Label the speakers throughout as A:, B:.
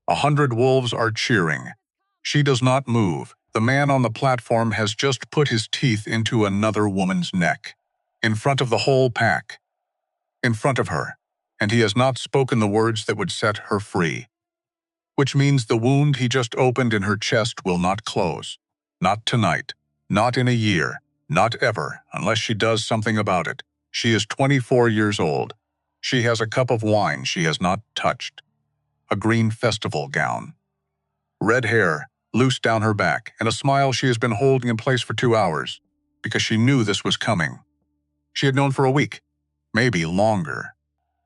A: 100 wolves are cheering. She does not move. The man on the platform has just put his teeth into another woman's neck. In front of the whole pack. In front of her. And he has not spoken the words that would set her free. Which means the wound he just opened in her chest will not close. Not tonight. Not in a year. Not ever, unless she does something about it. She is 24 years old. She has a cup of wine she has not touched. A green festival gown. Red hair, loose down her back, and a smile she has been holding in place for 2 hours, because she knew this was coming. She had known for a week, maybe longer.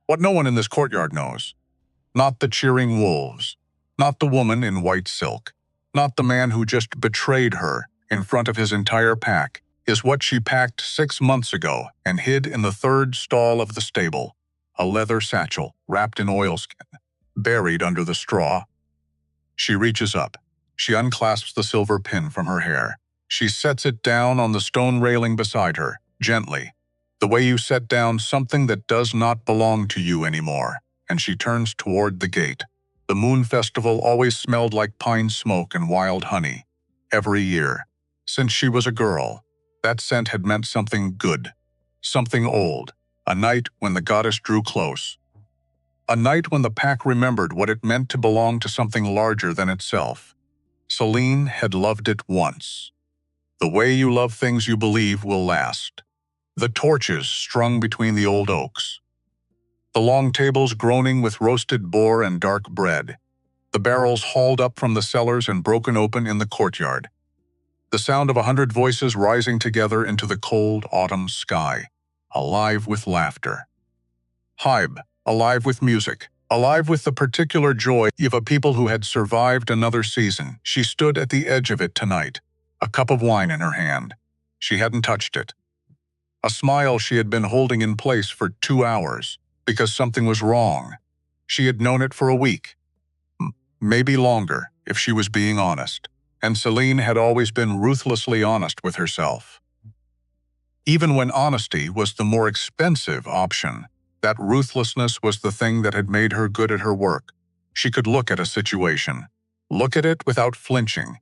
A: What no one in this courtyard knows. Not the cheering wolves. Not the woman in white silk. Not the man who just betrayed her in front of his entire pack, is what she packed 6 months ago and hid in the third stall of the stable. A leather satchel wrapped in oilskin, buried under the straw. She reaches up. She unclasps the silver pin from her hair. She sets it down on the stone railing beside her, gently, the way you set down something that does not belong to you anymore, and she turns toward the gate. The moon festival always smelled like pine smoke and wild honey. Every year. Since she was a girl, that scent had meant something good, something old, a night when the goddess drew close. A night when the pack remembered what it meant to belong to something larger than itself. Celine had loved it once. The way you love things you believe will last. The torches strung between the old oaks. The long tables groaning with roasted boar and dark bread. The barrels hauled up from the cellars and broken open in the courtyard. The sound of 100 voices rising together into the cold autumn sky, alive with laughter. Hybe, alive with music, alive with the particular joy of a people who had survived another season. She stood at the edge of it tonight, a cup of wine in her hand. She hadn't touched it. A smile she had been holding in place for 2 hours, because something was wrong. She had known it for a week. Maybe longer, if she was being honest. And Celine had always been ruthlessly honest with herself. Even when honesty was the more expensive option, that ruthlessness was the thing that had made her good at her work. She could look at a situation, look at it without flinching,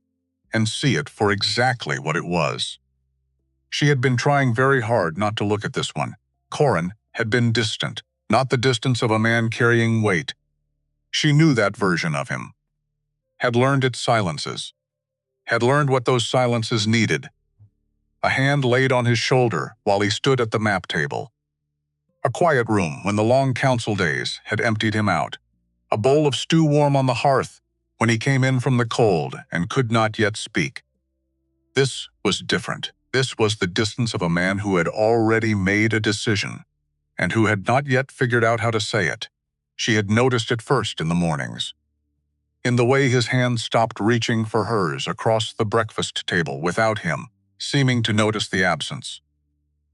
A: and see it for exactly what it was. She had been trying very hard not to look at this one. Corin had been distant, not the distance of a man carrying weight. She knew that version of him. Had learned its silences. Had learned what those silences needed. A hand laid on his shoulder while he stood at the map table. A quiet room when the long council days had emptied him out. A bowl of stew warm on the hearth when he came in from the cold and could not yet speak. This was different. This was the distance of a man who had already made a decision and who had not yet figured out how to say it. She had noticed it first in the mornings. In the way his hand stopped reaching for hers across the breakfast table without him, seeming to notice the absence.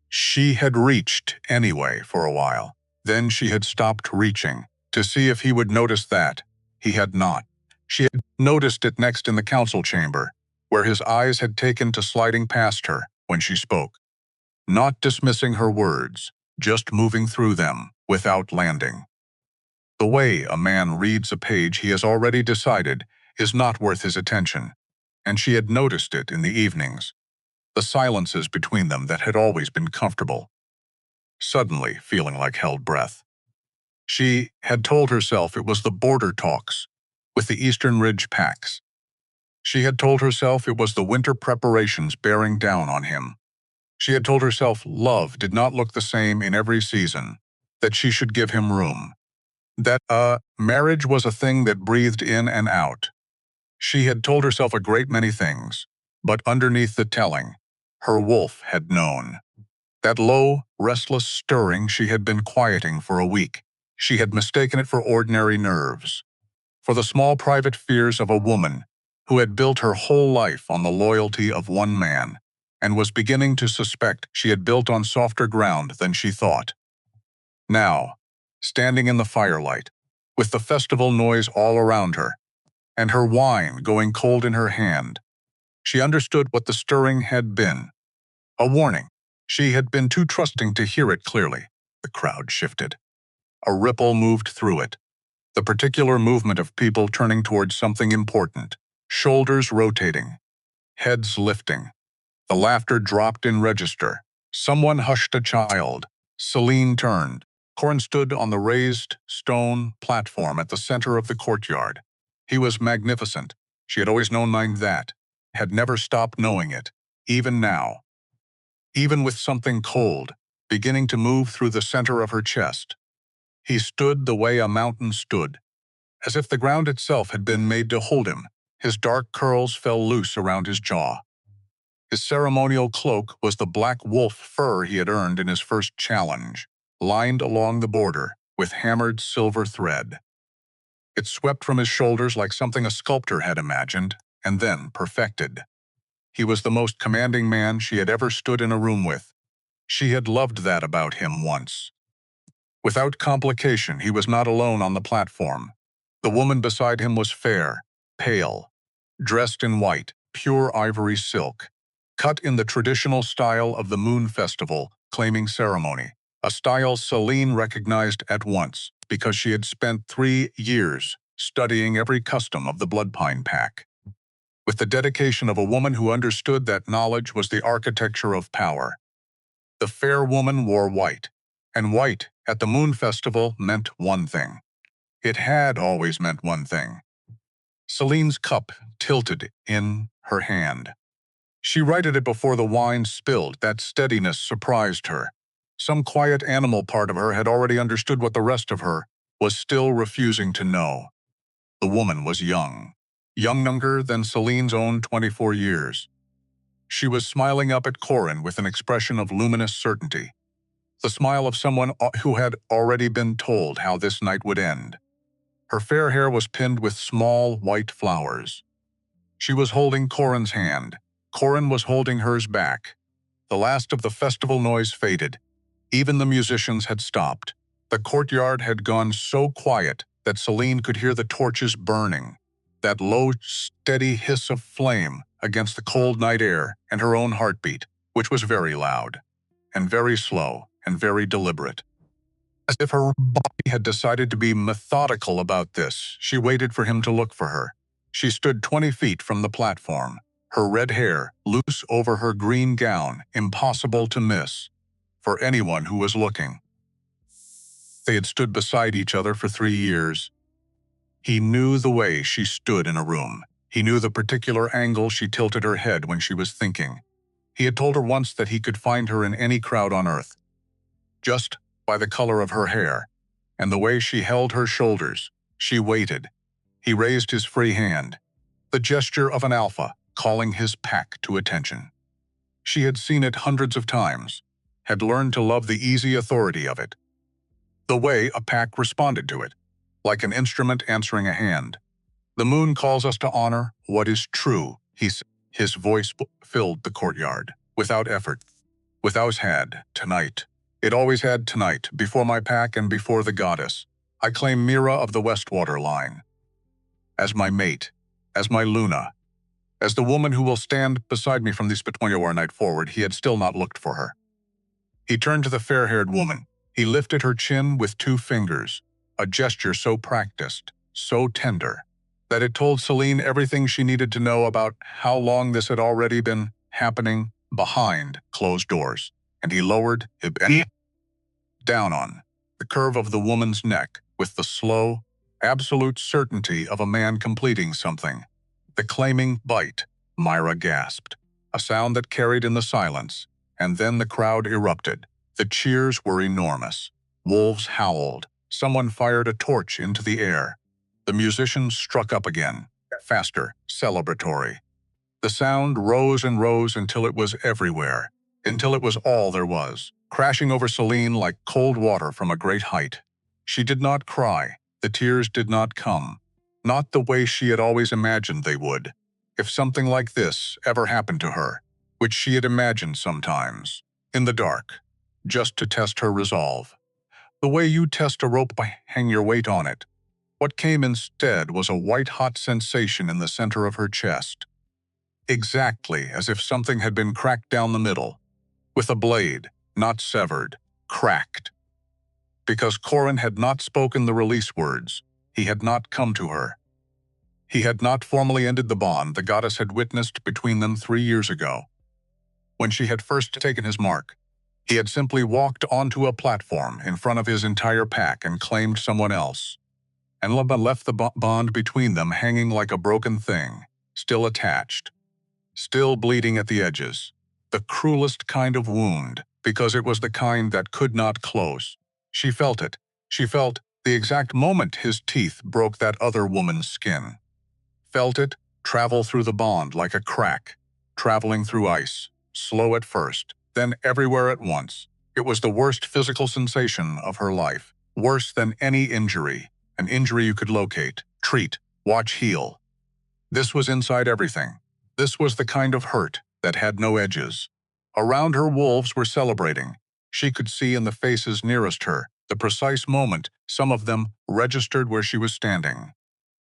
A: She had reached anyway for a while. Then she had stopped reaching to see if he would notice that. He had not. She had noticed it next in the council chamber, where his eyes had taken to sliding past her when she spoke. Not dismissing her words, just moving through them without landing. The way a man reads a page he has already decided is not worth his attention, and she had noticed it in the evenings, the silences between them that had always been comfortable, suddenly feeling like held breath. She had told herself it was the border talks with the Eastern Ridge packs. She had told herself it was the winter preparations bearing down on him. She had told herself love did not look the same in every season, that she should give him room. That marriage was a thing that breathed in and out. She had told herself a great many things, but underneath the telling, her wolf had known. That low, restless stirring she had been quieting for a week. She had mistaken it for ordinary nerves, for the small private fears of a woman who had built her whole life on the loyalty of one man, and was beginning to suspect she had built on softer ground than she thought. Now, standing in the firelight, with the festival noise all around her, and her wine going cold in her hand, she understood what the stirring had been. A warning. She had been too trusting to hear it clearly. The crowd shifted. A ripple moved through it. The particular movement of people turning towards something important, shoulders rotating, heads lifting. The laughter dropped in register. Someone hushed a child. Celine turned. Corin stood on the raised stone platform at the center of the courtyard. He was magnificent. She had always known that, had never stopped knowing it, even now. Even with something cold, beginning to move through the center of her chest. He stood the way a mountain stood, as if the ground itself had been made to hold him. His dark curls fell loose around his jaw. His ceremonial cloak was the black wolf fur he had earned in his first challenge, lined along the border with hammered silver thread. It swept from his shoulders like something a sculptor had imagined and then perfected. He was the most commanding man she had ever stood in a room with. She had loved that about him once. Without complication, he was not alone on the platform. The woman beside him was fair, pale, dressed in white, pure ivory silk, cut in the traditional style of the Moon Festival claiming ceremony, a style Celine recognized at once because she had spent 3 years studying every custom of the Bloodpine pack. With the dedication of a woman who understood that knowledge was the architecture of power. The fair woman wore white, and white at the Moon Festival meant one thing. It had always meant one thing. Celine's cup tilted in her hand. She righted it before the wine spilled. That steadiness surprised her. Some quiet animal part of her had already understood what the rest of her was still refusing to know. The woman was young, younger than Celine's own 24 years. She was smiling up at Corin with an expression of luminous certainty, the smile of someone who had already been told how this night would end. Her fair hair was pinned with small white flowers. She was holding Corin's hand. Corin was holding hers back. The last of the festival noise faded. Even the musicians had stopped. The courtyard had gone so quiet that Celine could hear the torches burning, that low, steady hiss of flame against the cold night air, and her own heartbeat, which was very loud, and very slow, and very deliberate. As if her body had decided to be methodical about this, she waited for him to look for her. She stood 20 feet from the platform, her red hair loose over her green gown, impossible to miss for anyone who was looking. They had stood beside each other for 3 years. He knew the way she stood in a room. He knew the particular angle she tilted her head when she was thinking. He had told her once that he could find her in any crowd on earth, just by the color of her hair, and the way she held her shoulders. She waited. He raised his free hand, the gesture of an alpha, calling his pack to attention. She had seen it hundreds of times, had learned to love the easy authority of it, the way a pack responded to it, like an instrument answering a hand. The moon calls us to honor what is true, he said. His voice filled the courtyard, without effort. Without had, tonight. It always had tonight, before my pack and before the goddess. I claim Mira of the Westwater line. As my mate, as my Luna, as the woman who will stand beside me from this 24-hour night forward. He had still not looked for her. He turned to the fair-haired woman. He lifted her chin with 2 fingers, a gesture so practiced, so tender, that it told Celine everything she needed to know about how long this had already been happening behind closed doors. And he lowered his down on the curve of the woman's neck with the slow, absolute certainty of a man completing something. The claiming bite, Myra gasped, a sound that carried in the silence, and then the crowd erupted. The cheers were enormous. Wolves howled. Someone fired a torch into the air. The musicians struck up again, faster, celebratory. The sound rose and rose until it was everywhere, until it was all there was, crashing over Celine like cold water from a great height. She did not cry. The tears did not come. Not the way she had always imagined they would, if something like this ever happened to her, which she had imagined sometimes, in the dark, just to test her resolve. The way you test a rope by hang your weight on it. What came instead was a white-hot sensation in the center of her chest. Exactly as if something had been cracked down the middle, with a blade, not severed, cracked. Because Corin had not spoken the release words, He had not come to her. He had not formally ended the bond the goddess had witnessed between them 3 years ago. When she had first taken his mark, he had simply walked onto a platform in front of his entire pack and claimed someone else. And Laba left the bond between them hanging like a broken thing, still attached, still bleeding at the edges. The cruelest kind of wound, because it was the kind that could not close. She felt it. She felt the exact moment his teeth broke that other woman's skin. Felt it travel through the bond like a crack, traveling through ice, slow at first, then everywhere at once. It was the worst physical sensation of her life, worse than any injury, an injury you could locate, treat, watch heal. This was inside everything. This was the kind of hurt that had no edges. Around her, wolves were celebrating. She could see in the faces nearest her the precise moment some of them registered where she was standing.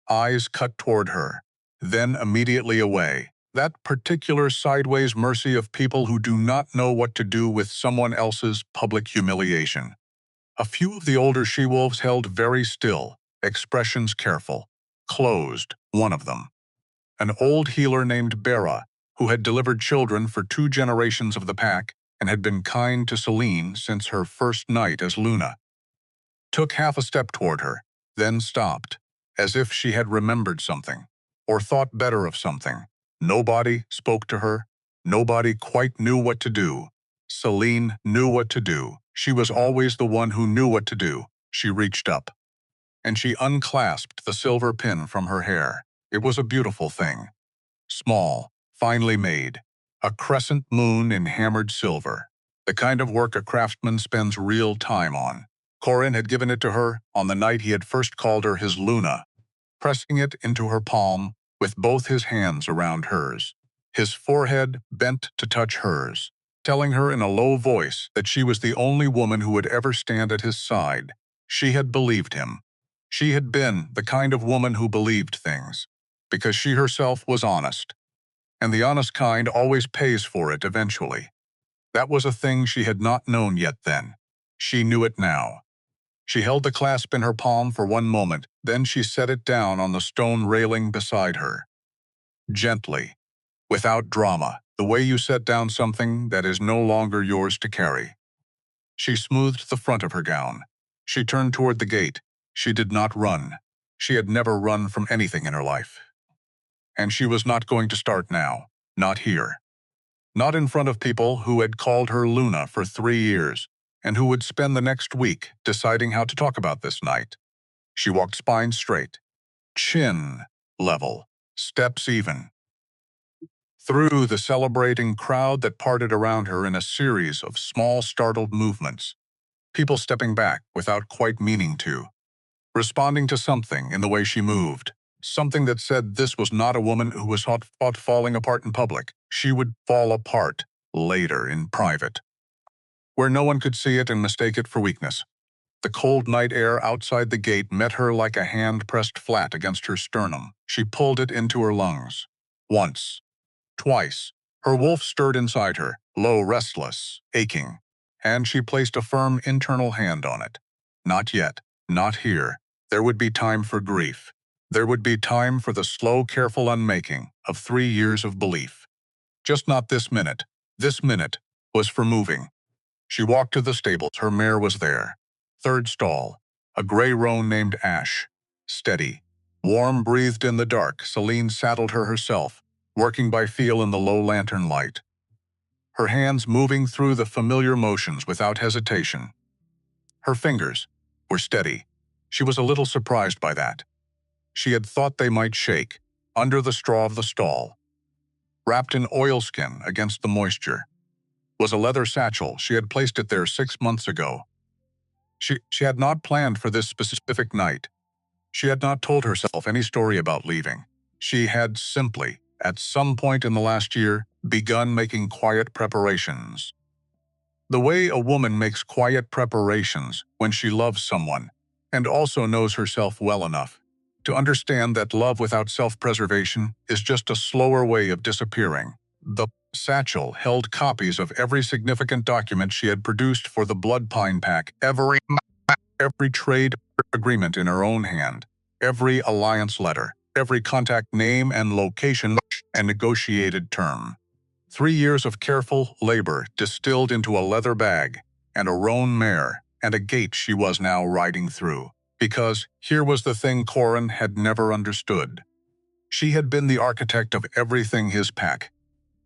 A: Eyes cut toward her, then immediately away. That particular sideways mercy of people who do not know what to do with someone else's public humiliation. A few of the older she-wolves held very still, expressions careful. Closed, one of them. An old healer named Bera, who had delivered children for 2 generations of the pack and had been kind to Celine since her first night as Luna, took half a step toward her, then stopped, as if she had remembered something, or thought better of something. Nobody spoke to her. Nobody quite knew what to do. Celine knew what to do. She was always the one who knew what to do. She reached up, and she unclasped the silver pin from her hair. It was a beautiful thing. Small, finely made. A crescent moon in hammered silver. The kind of work a craftsman spends real time on. Corin had given it to her on the night he had first called her his Luna, pressing it into her palm with both his hands around hers. His forehead bent to touch hers, telling her in a low voice that she was the only woman who would ever stand at his side. She had believed him. She had been the kind of woman who believed things, because she herself was honest. And the honest kind always pays for it eventually. That was a thing she had not known yet then. She knew it now. She held the clasp in her palm for one moment, then she set it down on the stone railing beside her. Gently, without drama, the way you set down something that is no longer yours to carry. She smoothed the front of her gown. She turned toward the gate. She did not run. She had never run from anything in her life. And she was not going to start now, not here. Not in front of people who had called her Luna for 3 years, and who would spend the next week deciding how to talk about this night. She walked spine straight, chin level, steps even, through the celebrating crowd that parted around her in a series of small startled movements, people stepping back without quite meaning to, responding to something in the way she moved, something that said this was not a woman who was thought falling apart in public. She would fall apart later in private, where no one could see it and mistake it for weakness. The cold night air outside the gate met her like a hand pressed flat against her sternum. She pulled it into her lungs. Once. Twice. Her wolf stirred inside her, low, restless, aching, and she placed a firm internal hand on it. Not yet. Not here. There would be time for grief. There would be time for the slow, careful unmaking of 3 years of belief. Just not this minute. This minute was for moving. She walked to the stables. Her mare was there. 3rd stall. A gray roan named Ash. Steady. Warm breathed in the dark. Celine saddled her herself, working by feel in the low lantern light. Her hands moving through the familiar motions without hesitation. Her fingers were steady. She was a little surprised by that. She had thought they might shake, under the straw of the stall. Wrapped in oilskin against the moisture was a leather satchel. She had placed it there 6 months ago. She had not planned for this specific night. She had not told herself any story about leaving. She had simply, at some point in the last year, begun making quiet preparations. The way a woman makes quiet preparations when she loves someone, and also knows herself well enough to understand that love without self-preservation is just a slower way of disappearing. The satchel held copies of every significant document she had produced for the Bloodpine pack, every trade agreement in her own hand, Every alliance letter, every contact name and location and negotiated term. 3 years of careful labor distilled into a leather bag, and a roan mare, and a gate she was now riding through. Because here was the thing Corin had never understood. She had been the architect of everything his pack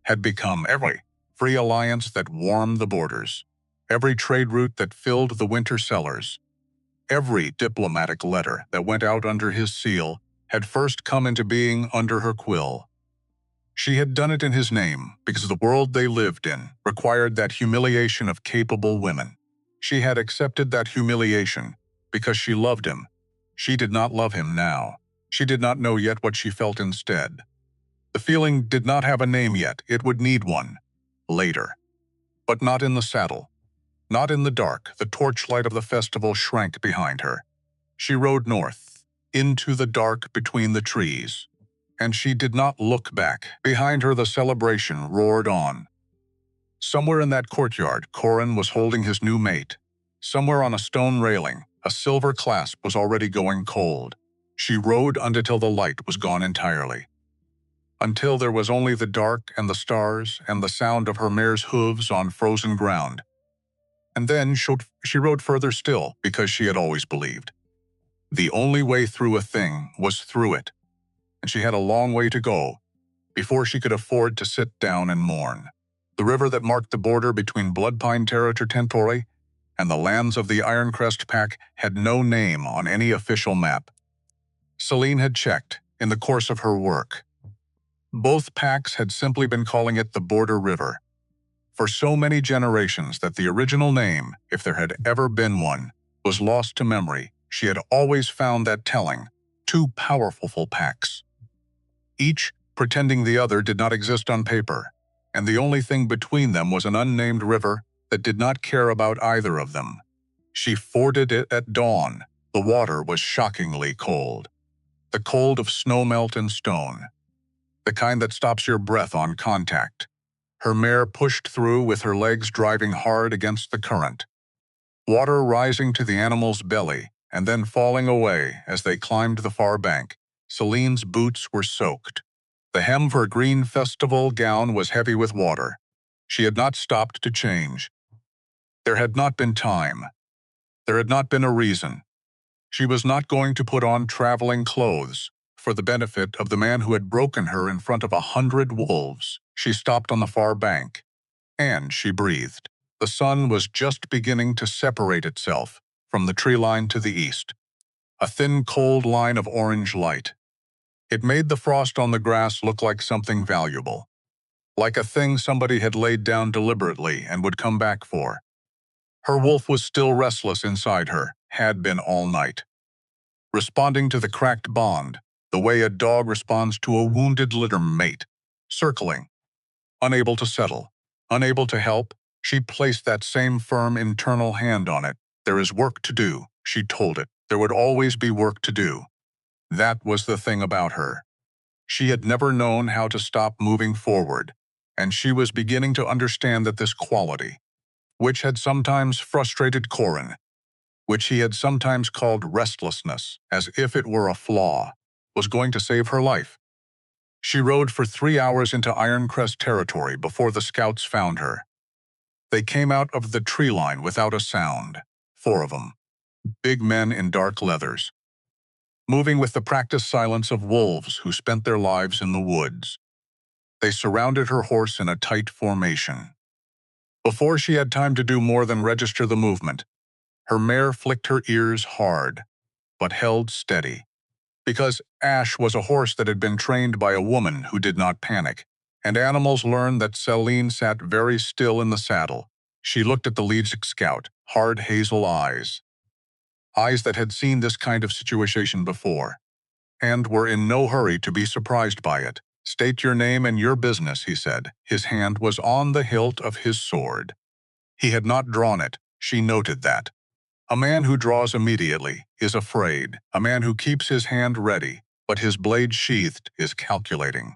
A: had become, every free alliance that warmed the borders, every trade route that filled the winter cellars, every diplomatic letter that went out under his seal had first come into being under her quill. She had done it in his name because the world they lived in required that humiliation of capable women. She had accepted that humiliation because she loved him. She did not love him now. She did not know yet what she felt instead. The feeling did not have a name yet. It would need one. Later. But not in the saddle. Not in the dark. The torchlight of the festival shrank behind her. She rode north, into the dark between the trees. And she did not look back. Behind her the celebration roared on. Somewhere in that courtyard, Corin was holding his new mate. Somewhere on a stone railing, a silver clasp was already going cold. She rode until the light was gone entirely. Until there was only the dark and the stars and the sound of her mare's hooves on frozen ground. And then she rode further still because she had always believed. The only way through a thing was through it. And she had a long way to go before she could afford to sit down and mourn. The river that marked the border between Bloodpine territory and the lands of the Ironcrest pack had no name on any official map. Celine had checked in the course of her work. Both packs had simply been calling it the Border River for so many generations that the original name, if there had ever been one, was lost to memory. She had always found that telling. Two powerful packs, each pretending the other did not exist on paper, and the only thing between them was an unnamed river that did not care about either of them. She forded it at dawn. The water was shockingly cold. The cold of snowmelt and stone. The kind that stops your breath on contact. Her mare pushed through with her legs driving hard against the current. Water rising to the animal's belly and then falling away as they climbed the far bank. Celine's boots were soaked. The hem of her green festival gown was heavy with water. She had not stopped to change. There had not been time. There had not been a reason. She was not going to put on traveling clothes for the benefit of the man who had broken her in front of 100 wolves. She stopped on the far bank, and she breathed. The sun was just beginning to separate itself from the tree line to the east. A thin, cold line of orange light. It made the frost on the grass look like something valuable, like a thing somebody had laid down deliberately and would come back for. Her wolf was still restless inside her, had been all night, responding to the cracked bond, the way a dog responds to a wounded litter mate, circling, unable to settle, unable to help. She placed that same firm internal hand on it. There is work to do, she told it. There would always be work to do. That was the thing about her. She had never known how to stop moving forward, and she was beginning to understand that this quality, which had sometimes frustrated Corin, which he had sometimes called restlessness, as if it were a flaw, was going to save her life. She rode for 3 hours into Ironcrest territory before the scouts found her. They came out of the tree line without a sound, 4 of them, big men in dark leathers, moving with the practiced silence of wolves who spent their lives in the woods. They surrounded her horse in a tight formation. Before she had time to do more than register the movement, her mare flicked her ears hard, but held steady. Because Ash was a horse that had been trained by a woman who did not panic, and animals learned that Celine sat very still in the saddle. She looked at the lead scout, hard hazel eyes. Eyes that had seen this kind of situation before, and were in no hurry to be surprised by it. "State your name and your business," he said. His hand was on the hilt of his sword. He had not drawn it. She noted that. A man who draws immediately is afraid. A man who keeps his hand ready, but his blade sheathed, is calculating.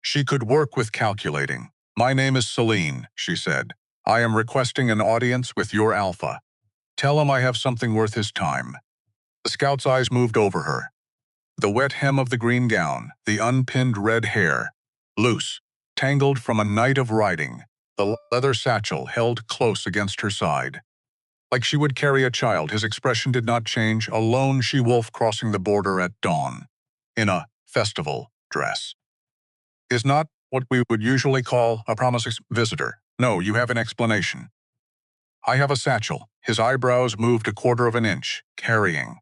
A: She could work with calculating. "My name is Celine," she said. "I am requesting an audience with your alpha. Tell him I have something worth his time." The scout's eyes moved over her. The wet hem of the green gown, the unpinned red hair, loose, tangled from a night of riding, the leather satchel held close against her side. Like she would carry a child, his expression did not change, a lone she-wolf crossing the border at dawn, in a festival dress. Is not what we would usually call a promising visitor. No, you have an explanation. I have a satchel. His eyebrows moved a quarter of an inch, carrying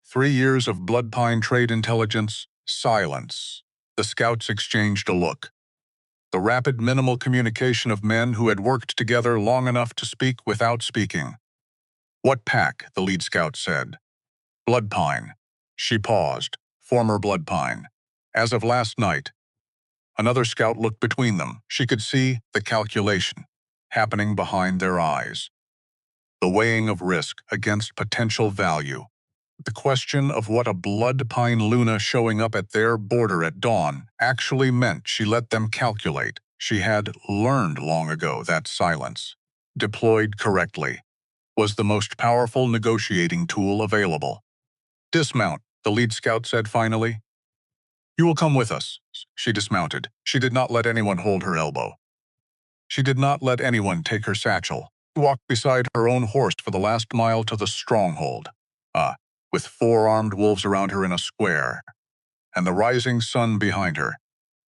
A: 3 years of Bloodpine trade intelligence, silence. The scouts exchanged a look. The rapid, minimal communication of men who had worked together long enough to speak without speaking. What pack? The lead scout said. Bloodpine. She paused. Former Bloodpine. As of last night. Another scout looked between them. She could see the calculation happening behind their eyes. The weighing of risk against potential value. The question of what a Bloodpine Luna showing up at their border at dawn actually meant. She let them calculate. She had learned long ago that silence, deployed correctly, was the most powerful negotiating tool available. Dismount, the lead scout said finally. You will come with us. She dismounted. She did not let anyone hold her elbow. She did not let anyone take her satchel. She walked beside her own horse for the last mile to the stronghold. With 4 armed wolves around her in a square, and the rising sun behind her,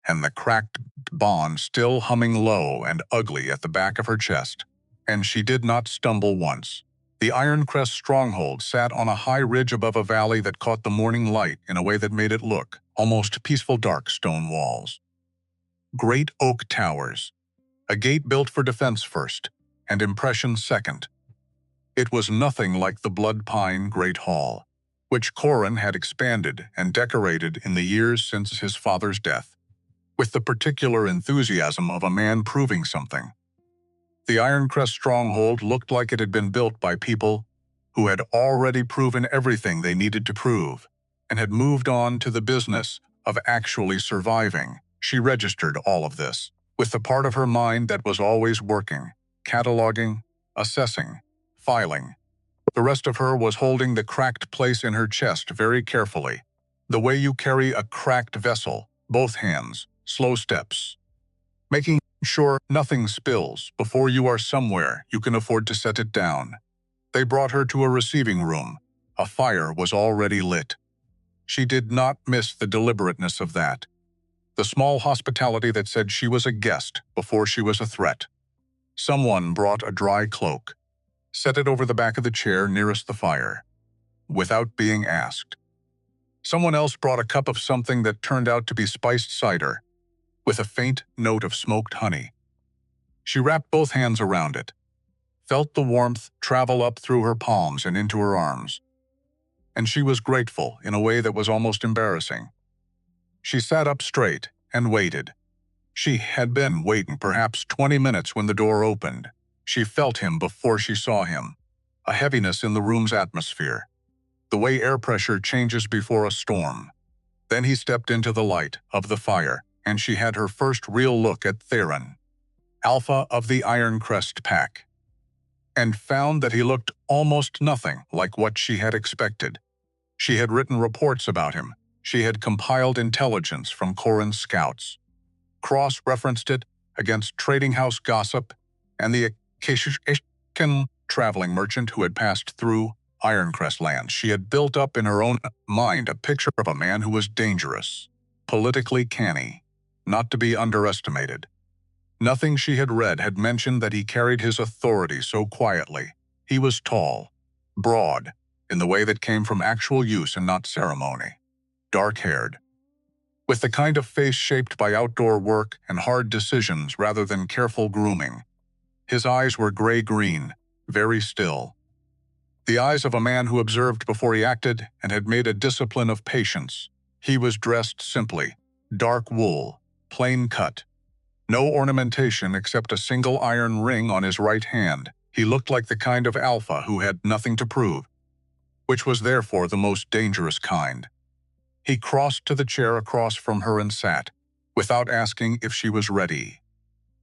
A: and the cracked bond still humming low and ugly at the back of her chest. And she did not stumble once. The Ironcrest stronghold sat on a high ridge above a valley that caught the morning light in a way that made it look almost peaceful. Dark stone walls. Great oak towers. A gate built for defense first, and impression second. It was nothing like the Bloodpine Great Hall, which Corin had expanded and decorated in the years since his father's death, with the particular enthusiasm of a man proving something. The Ironcrest stronghold looked like it had been built by people who had already proven everything they needed to prove, and had moved on to the business of actually surviving. She registered all of this, with the part of her mind that was always working, cataloging, assessing, filing. The rest of her was holding the cracked place in her chest very carefully, the way you carry a cracked vessel, both hands, slow steps, making sure nothing spills before you are somewhere you can afford to set it down. They brought her to a receiving room. A fire was already lit. She did not miss the deliberateness of that, the small hospitality that said she was a guest before she was a threat. Someone brought a dry cloak, set it over the back of the chair nearest the fire, without being asked. Someone else brought a cup of something that turned out to be spiced cider, with a faint note of smoked honey. She wrapped both hands around it, felt the warmth travel up through her palms and into her arms, and she was grateful in a way that was almost embarrassing. She sat up straight and waited. She had been waiting perhaps 20 minutes when the door opened. She felt him before she saw him, a heaviness in the room's atmosphere, the way air pressure changes before a storm. Then he stepped into the light of the fire, and she had her first real look at Theron, Alpha of the Ironcrest pack, and found that he looked almost nothing like what she had expected. She had written reports about him. She had compiled intelligence from Corin's scouts, cross-referenced it against trading house gossip and the occasional traveling merchant who had passed through Ironcrest lands. She had built up in her own mind a picture of a man who was dangerous, politically canny, not to be underestimated. Nothing she had read had mentioned that he carried his authority so quietly. He was tall, broad, in the way that came from actual use and not ceremony, dark-haired, with the kind of face shaped by outdoor work and hard decisions rather than careful grooming. His eyes were gray-green, very still. The eyes of a man who observed before he acted and had made a discipline of patience. He was dressed simply, dark wool, plain cut. No ornamentation except a single iron ring on his right hand. He looked like the kind of alpha who had nothing to prove, which was therefore the most dangerous kind. He crossed to the chair across from her and sat, without asking if she was ready,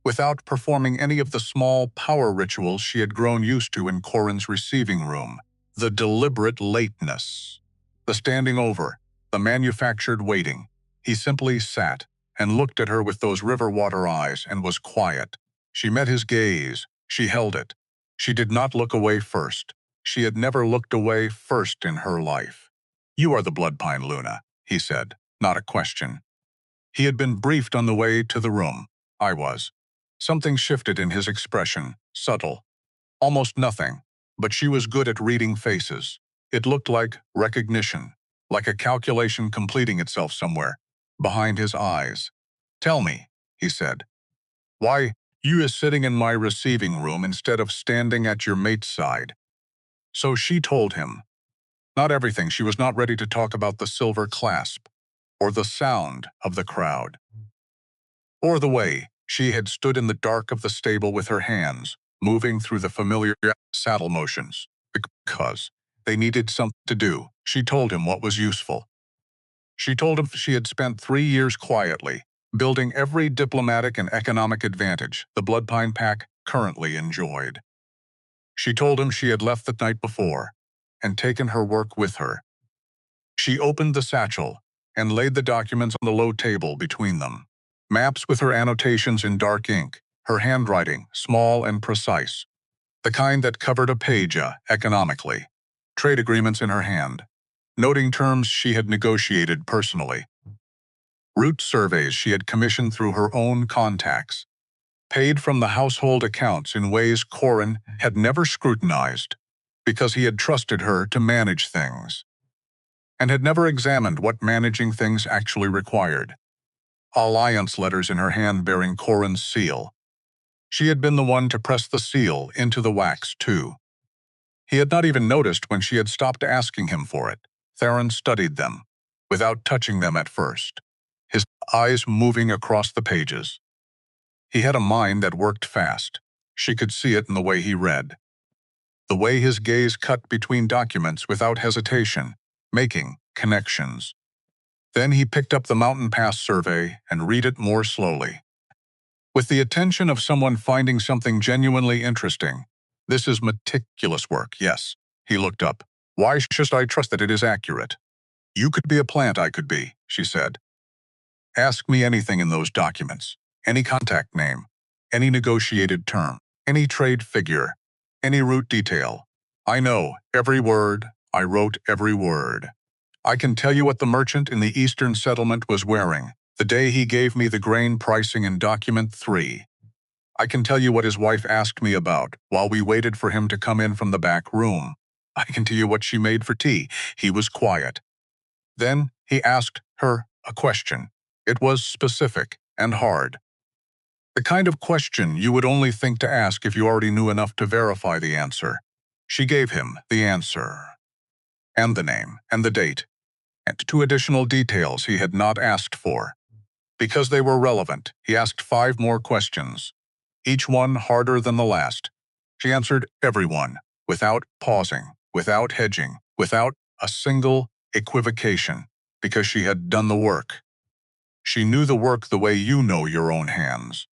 A: without performing any of the small power rituals she had grown used to in Corin's receiving room. The deliberate lateness, the standing over, the manufactured waiting. He simply sat and looked at her with those river water eyes and was quiet. She met his gaze. She held it. She did not look away first. She had never looked away first in her life. "You are the Bloodpine, Luna," he said, not a question. He had been briefed on the way to the room. I was. Something shifted in his expression, subtle. Almost nothing, but she was good at reading faces. It looked like recognition, like a calculation completing itself somewhere, behind his eyes. "Tell me," he said, "why you is sitting in my receiving room instead of standing at your mate's side?" So she told him. Not everything. She was not ready to talk about the silver clasp, or the sound of the crowd, or the way she had stood in the dark of the stable with her hands, moving through the familiar saddle motions, because they needed something to do. She told him what was useful. She told him she had spent 3 years quietly, building every diplomatic and economic advantage the Bloodpine pack currently enjoyed. She told him she had left the night before and taken her work with her. She opened the satchel and laid the documents on the low table between them. Maps with her annotations in dark ink, her handwriting small and precise, the kind that covered a page economically. Trade agreements in her hand, noting terms she had negotiated personally. Route surveys she had commissioned through her own contacts, paid from the household accounts in ways Corin had never scrutinized, because he had trusted her to manage things, and had never examined what managing things actually required. Alliance letters in her hand bearing Corin's seal. She had been the one to press the seal into the wax, too. He had not even noticed when she had stopped asking him for it. Theron studied them, without touching them at first, his eyes moving across the pages. He had a mind that worked fast. She could see it in the way he read, the way his gaze cut between documents without hesitation, making connections. Then he picked up the mountain pass survey and read it more slowly, with the attention of someone finding something genuinely interesting. "This is meticulous work, yes." He looked up. "Why should I trust that it is accurate?" "You could be a plant, I could be," she said. "Ask me anything in those documents, any contact name, any negotiated term, any trade figure, any route detail. I know every word. I wrote every word. I can tell you what the merchant in the eastern settlement was wearing the day he gave me the grain pricing in document 3. I can tell you what his wife asked me about while we waited for him to come in from the back room. I can tell you what she made for tea." He was quiet. Then he asked her a question. It was specific and hard. The kind of question you would only think to ask if you already knew enough to verify the answer. She gave him the answer, and the name, and the date, and 2 additional details he had not asked for. Because they were relevant, he asked 5 more questions, each one harder than the last. She answered every one, without pausing, without hedging, without a single equivocation, because she had done the work. She knew the work the way you know your own hands.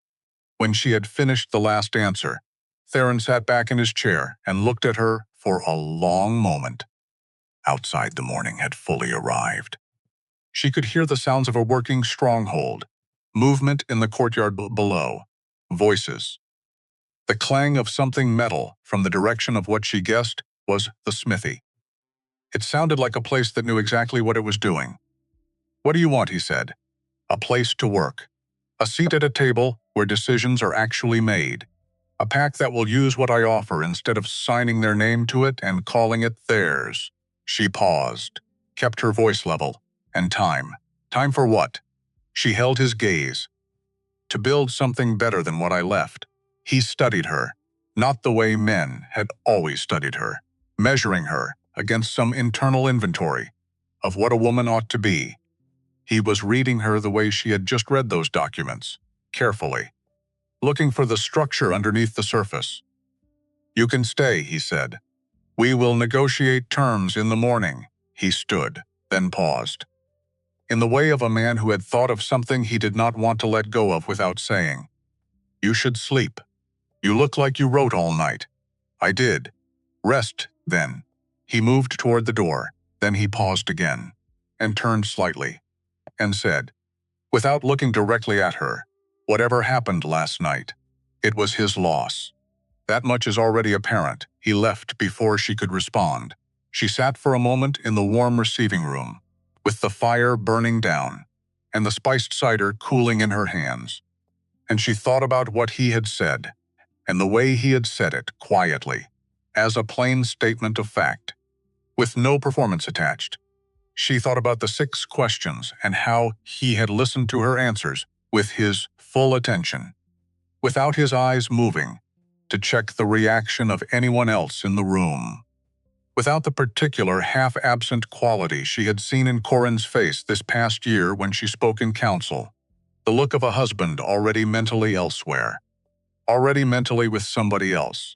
A: When she had finished the last answer, Theron sat back in his chair and looked at her for a long moment. Outside, the morning had fully arrived. She could hear the sounds of a working stronghold, movement in the courtyard below, voices. The clang of something metal from the direction of what she guessed was the smithy. It sounded like a place that knew exactly what it was doing. "What do you want?" he said. "A place to work. A seat at a table where decisions are actually made. A pack that will use what I offer instead of signing their name to it and calling it theirs." She paused, kept her voice level, and time. Time for what? She held his gaze. "To build something better than what I left." He studied her, not the way men had always studied her, measuring her against some internal inventory of what a woman ought to be. He was reading her the way she had just read those documents, carefully, looking for the structure underneath the surface. "You can stay," he said. "We will negotiate terms in the morning." He stood, then paused, in the way of a man who had thought of something he did not want to let go of without saying. "You should sleep. You look like you wrote all night." "I did." "Rest, then." He moved toward the door, then he paused again. and turned slightly, and said, without looking directly at her, "Whatever happened last night, it was his loss. That much is already apparent." He left before she could respond. She sat for a moment in the warm receiving room, with the fire burning down, and the spiced cider cooling in her hands. And she thought about what he had said, and the way he had said it quietly, as a plain statement of fact, with no performance attached. She thought about the 6 questions and how he had listened to her answers with his full attention, without his eyes moving, to check the reaction of anyone else in the room. Without the particular half-absent quality she had seen in Corin's face this past year when she spoke in council, the look of a husband already mentally elsewhere, already mentally with somebody else.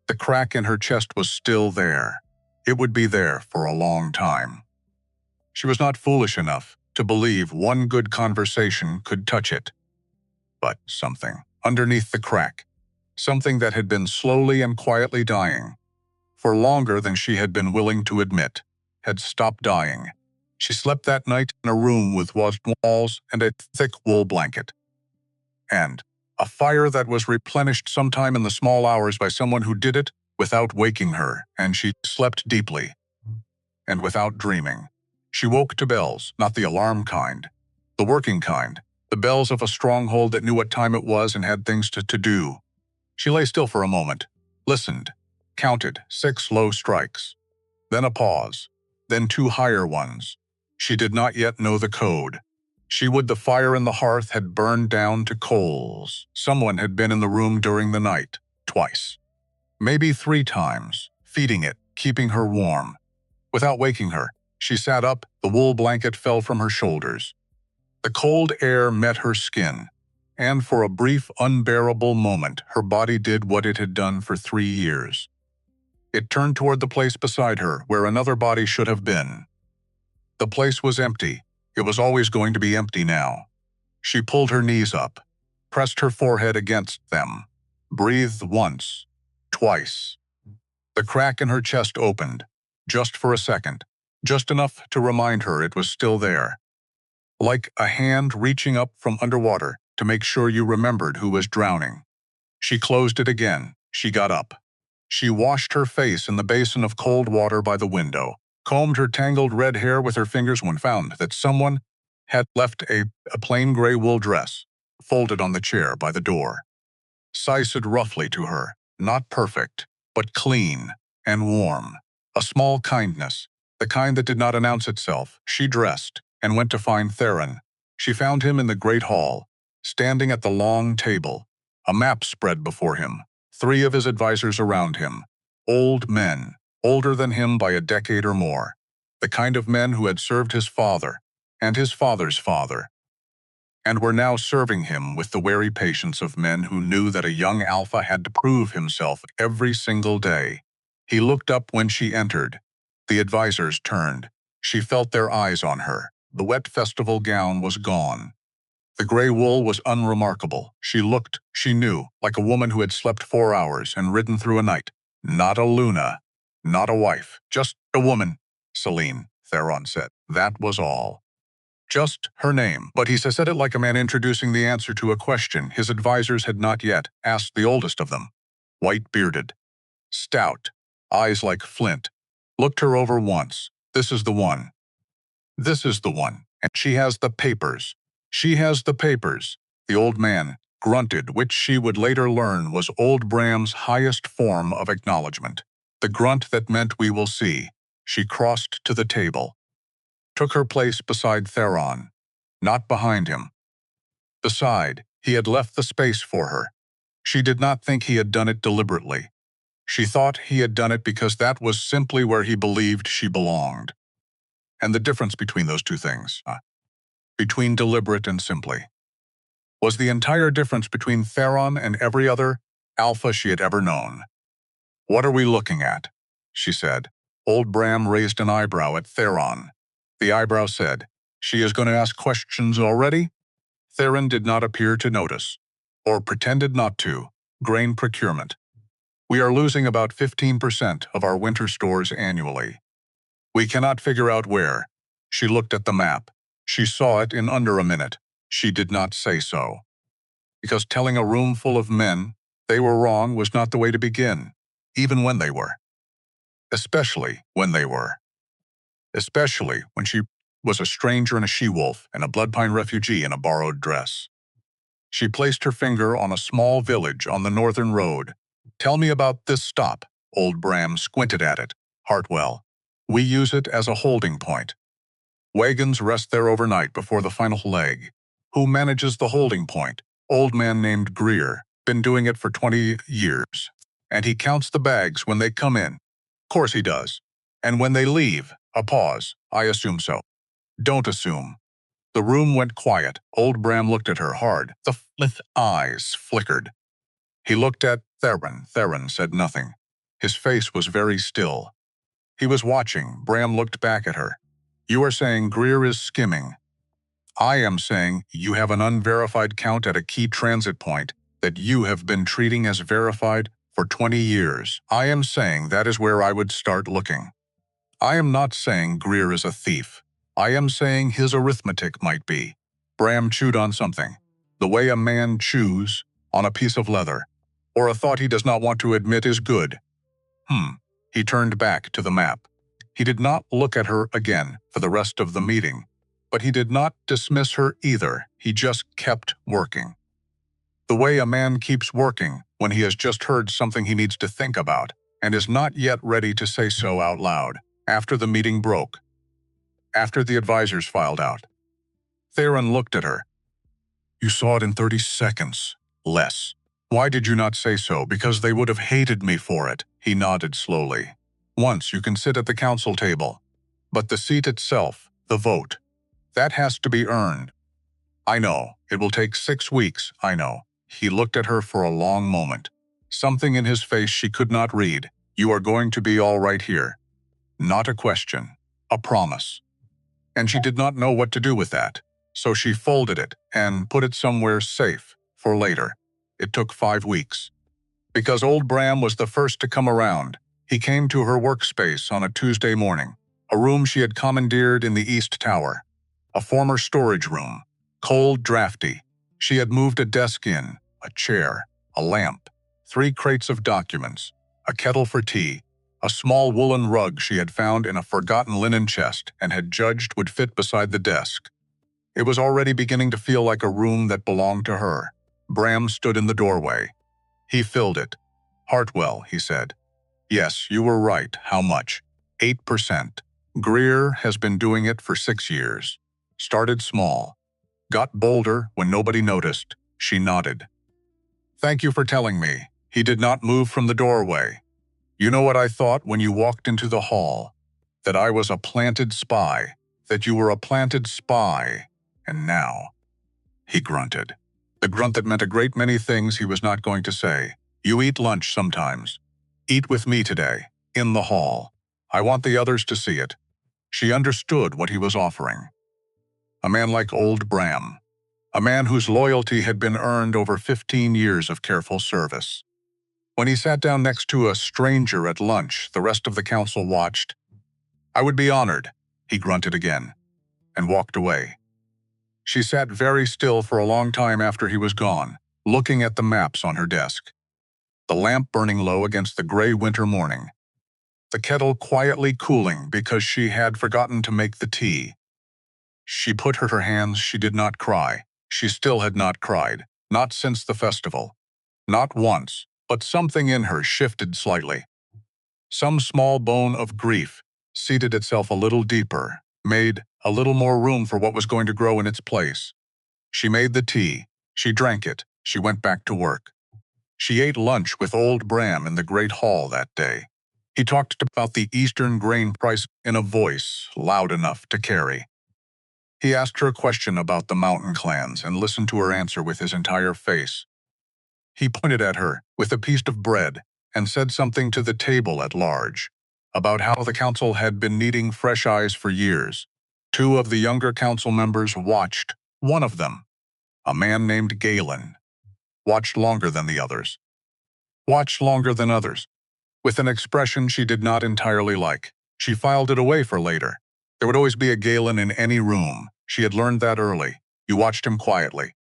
A: The crack in her chest was still there. It would be there for a long time. She was not foolish enough to believe one good conversation could touch it. But something underneath the crack, something that had been slowly and quietly dying, for longer than she had been willing to admit, had stopped dying. She slept that night in a room with white walls and a thick wool blanket, and a fire that was replenished sometime in the small hours by someone who did it without waking her, and she slept deeply and without dreaming. She woke to bells, not the alarm kind, the working kind, the bells of a stronghold that knew what time it was and had things to do. She lay still for a moment, listened, counted 6 low strikes, then a pause, then 2 higher ones. She did not yet know the code. The fire in the hearth had burned down to coals. Someone had been in the room during the night, twice, maybe 3 times, feeding it, keeping her warm. Without waking her, she sat up, the wool blanket fell from her shoulders. The cold air met her skin, and for a brief, unbearable moment, her body did what it had done for 3 years. It turned toward the place beside her where another body should have been. The place was empty. It was always going to be empty now. She pulled her knees up, pressed her forehead against them, breathed once, twice. The crack in her chest opened, just for a second, just enough to remind her it was still there. Like a hand reaching up from underwater to make sure you remembered who was drowning. She closed it again. She got up. She washed her face in the basin of cold water by the window, combed her tangled red hair with her fingers when found that someone had left a plain gray wool dress folded on the chair by the door. Sighed roughly to her, not perfect, but clean and warm. A small kindness, the kind that did not announce itself. She dressed and went to find Theron. She found him in the great hall, standing at the long table, a map spread before him, 3 of his advisors around him, old men, older than him by a decade or more, the kind of men who had served his father and his father's father, and were now serving him with the wary patience of men who knew that a young alpha had to prove himself every single day. He looked up when she entered. The advisors turned. She felt their eyes on her. The wet festival gown was gone. The gray wool was unremarkable. She looked, she knew, like a woman who had slept 4 hours and ridden through a night. Not a Luna, not a wife, just a woman. Celine, Theron said. That was all. Just her name. But he said it like a man introducing the answer to a question his advisors had not yet asked the oldest of them. White-bearded, stout, eyes like flint. Looked her over once. This is the one. This is the one. And she has the papers. She has the papers. The old man grunted, which she would later learn was old Bram's highest form of acknowledgement. The grunt that meant we will see. She crossed to the table, took her place beside Theron, not behind him. Beside, he had left the space for her. She did not think he had done it deliberately. She thought he had done it because that was simply where he believed she belonged. And the difference between those two things, between deliberate and simply, was the entire difference between Theron and every other alpha she had ever known. "What are we looking at?" she said. Old Bram raised an eyebrow at Theron. The eyebrow said, "She is going to ask questions already?" Theron did not appear to notice, or pretended not to. Grain procurement. "We are losing about 15% of our winter stores annually. We cannot figure out where. She looked at the map. She saw it in under a minute. She did not say so. Because telling a room full of men they were wrong was not the way to begin, even when they were. Especially when they were. Especially when she was a stranger and a she-wolf and a Bloodpine refugee in a borrowed dress. She placed her finger on a small village on the northern road. Tell me about this stop. Old Bram squinted at it. Hartwell. We use it as a holding point. Wagons rest there overnight before the final leg. Who manages the holding point? Old man named Greer. Been doing it for 20 years. And he counts the bags when they come in. Course he does. And when they leave, a pause. I assume so. Don't assume. The room went quiet. Old Bram looked at her hard. The eyes flickered. He looked at Theron. Theron said nothing. His face was very still. He was watching. Bram looked back at her. You are saying Greer is skimming. I am saying you have an unverified count at a key transit point that you have been treating as verified for 20 years. I am saying that is where I would start looking. I am not saying Greer is a thief. I am saying his arithmetic might be. Bram chewed on something, the way a man chews on a piece of leather, or a thought he does not want to admit is good. He turned back to the map. He did not look at her again for the rest of the meeting, but he did not dismiss her either. He just kept working. The way a man keeps working when he has just heard something he needs to think about and is not yet ready to say so out loud. After the meeting broke, after the advisors filed out, Theron looked at her. You saw it in 30 seconds. Less. Why did you not say so? Because they would have hated me for it. He nodded slowly. Once you can sit at the council table. But the seat itself, the vote, that has to be earned. I know. It will take 6 weeks, I know. He looked at her for a long moment. Something in his face she could not read. You are going to be all right here. Not a question. A promise. And she did not know what to do with that. So she folded it and put it somewhere safe for later. It took 5 weeks. Because old Bram was the first to come around, he came to her workspace on a Tuesday morning, a room she had commandeered in the East Tower, a former storage room, cold, drafty. She had moved a desk in, a chair, a lamp, 3 crates of documents, a kettle for tea, a small woolen rug she had found in a forgotten linen chest and had judged would fit beside the desk. It was already beginning to feel like a room that belonged to her. Bram stood in the doorway. He filled it. Hartwell, he said. Yes, you were right. How much? 8%. Greer has been doing it for 6 years. Started small. Got bolder when nobody noticed. She nodded. Thank you for telling me. He did not move from the doorway. You know what I thought when you walked into the hall? That I was a planted spy. That you were a planted spy. And now. He grunted. The grunt that meant a great many things he was not going to say. You eat lunch sometimes. Eat with me today, in the hall. I want the others to see it. She understood what he was offering. A man like old Bram. A man whose loyalty had been earned over 15 years of careful service. When he sat down next to a stranger at lunch, the rest of the council watched. I would be honored, he grunted again, and walked away. She sat very still for a long time after he was gone, looking at the maps on her desk. The lamp burning low against the gray winter morning. The kettle quietly cooling because she had forgotten to make the tea. She put her hands. She did not cry. She still had not cried, not since the festival. Not once, but something in her shifted slightly. Some small bone of grief seated itself a little deeper, made a little more room for what was going to grow in its place. She made the tea. She drank it. She went back to work. She ate lunch with old Bram in the great hall that day. He talked about the Eastern grain price in a voice loud enough to carry. He asked her a question about the mountain clans and listened to her answer with his entire face. He pointed at her with a piece of bread and said something to the table at large about how the council had been needing fresh eyes for years. 2 of the younger council members watched. One of them, a man named Galen, watched longer than the others. Watched longer than others. With an expression she did not entirely like. She filed it away for later. There would always be a Galen in any room. She had learned that early. You watched him quietly.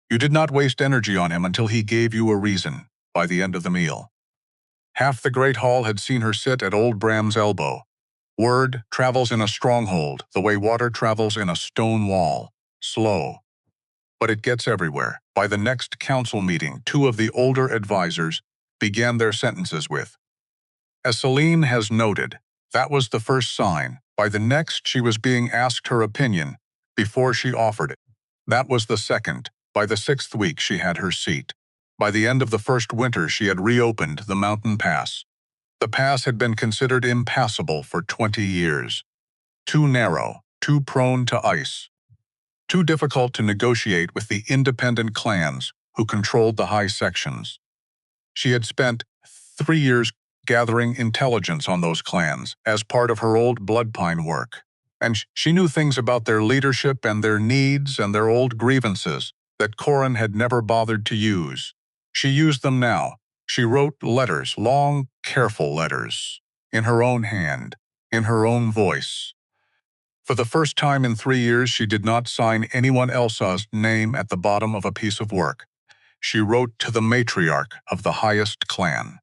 A: You did not waste energy on him until he gave you a reason, by the end of the meal. Half the great hall had seen her sit at old Bram's elbow. Word travels in a stronghold the way water travels in a stone wall. Slow. But it gets everywhere. By the next council meeting, two of the older advisors began their sentences with, "As Celine has noted, that was the first sign. By the next, she was being asked her opinion before she offered it. That was the second. By the 6th week, she had her seat. By the end of the first winter, she had reopened the mountain pass. The pass had been considered impassable for 20 years. Too narrow, too prone to ice, too difficult to negotiate with the independent clans who controlled the high sections. She had spent 3 years gathering intelligence on those clans as part of her old Bloodpine work, and she knew things about their leadership and their needs and their old grievances that Corin had never bothered to use. She used them now. She wrote letters, long, careful letters, in her own hand, in her own voice. For the first time in 3 years, she did not sign anyone else's name at the bottom of a piece of work. She wrote to the matriarch of the highest clan,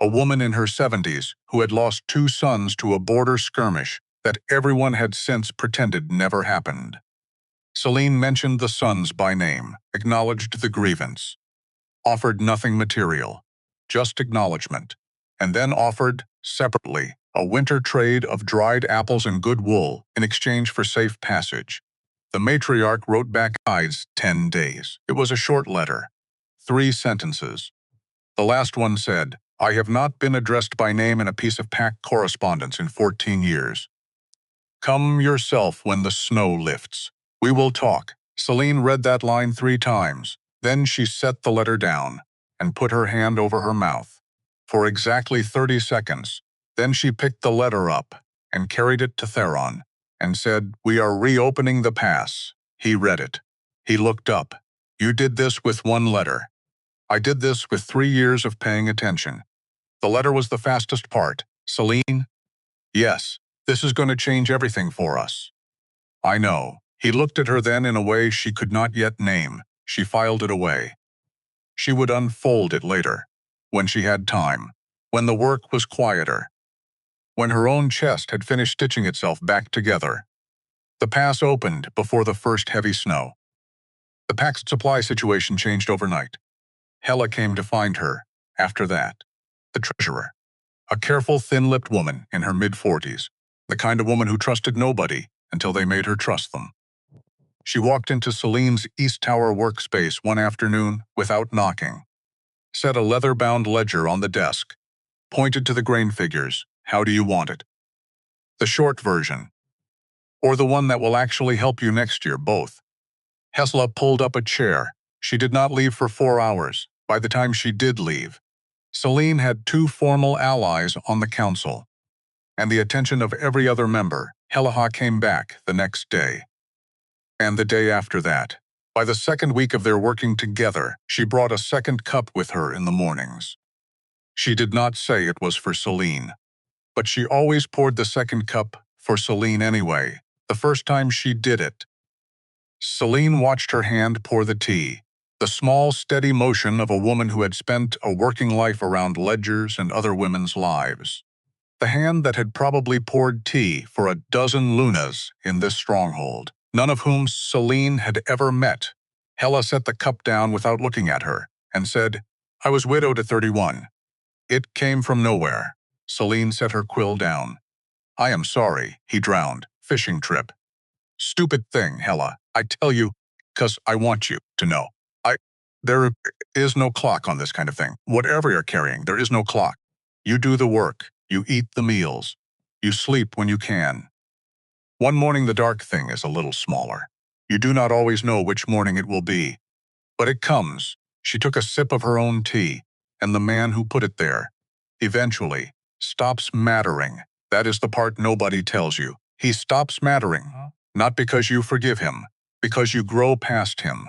A: a woman in her 70s who had lost 2 sons to a border skirmish that everyone had since pretended never happened. Celine mentioned the sons by name, acknowledged the grievance, offered nothing material, just acknowledgement, and then offered, separately, a winter trade of dried apples and good wool in exchange for safe passage. The matriarch wrote back, "Guides 10 days. It was a short letter, 3 sentences. The last one said, "I have not been addressed by name in a piece of pack correspondence in 14 years. Come yourself when the snow lifts. We will talk." Celine read that line 3 times. Then she set the letter down and put her hand over her mouth for exactly 30 seconds. Then she picked the letter up and carried it to Theron and said, "We are reopening the pass." He read it. He looked up. "You did this with 1 letter. I did this with 3 years of paying attention. The letter was the fastest part. Celine? Yes, this is going to change everything for us." "I know." He looked at her then in a way she could not yet name. She filed it away. She would unfold it later, when she had time, when the work was quieter, when her own chest had finished stitching itself back together. The pass opened before the first heavy snow. The pack's supply situation changed overnight. Hela came to find her, after that. The treasurer. A careful, thin-lipped woman in her mid-40s, the kind of woman who trusted nobody until they made her trust them. She walked into Celine's East Tower workspace one afternoon without knocking, set a leather-bound ledger on the desk, pointed to the grain figures. "How do you want it? The short version, or the one that will actually help you next year, both?" Hela pulled up a chair. She did not leave for 4 hours. By the time she did leave, Celine had 2 formal allies on the council, and the attention of every other member. Hela came back the next day, and the day after that. By the 2nd week of their working together, she brought a 2nd cup with her in the mornings. She did not say it was for Celine, but she always poured the 2nd cup for Celine anyway. The first time she did it, Celine watched her hand pour the tea, the small, steady motion of a woman who had spent a working life around ledgers and other women's lives. The hand that had probably poured tea for a dozen Lunas in this stronghold, none of whom Celine had ever met. Hela set the cup down without looking at her and said, "I was widowed at 31. It came from nowhere." Celine set her quill down. "I am sorry," he drowned. "Fishing trip." "Stupid thing, Hela. I tell you, 'cause I want you to know. There is no clock on this kind of thing. Whatever you're carrying, there is no clock. You do the work. You eat the meals. You sleep when you can. One morning the dark thing is a little smaller. You do not always know which morning it will be. But it comes." She took a sip of her own tea, and the man who put it there, eventually, stops mattering. That is the part nobody tells you. He stops mattering, not because you forgive him, because you grow past him.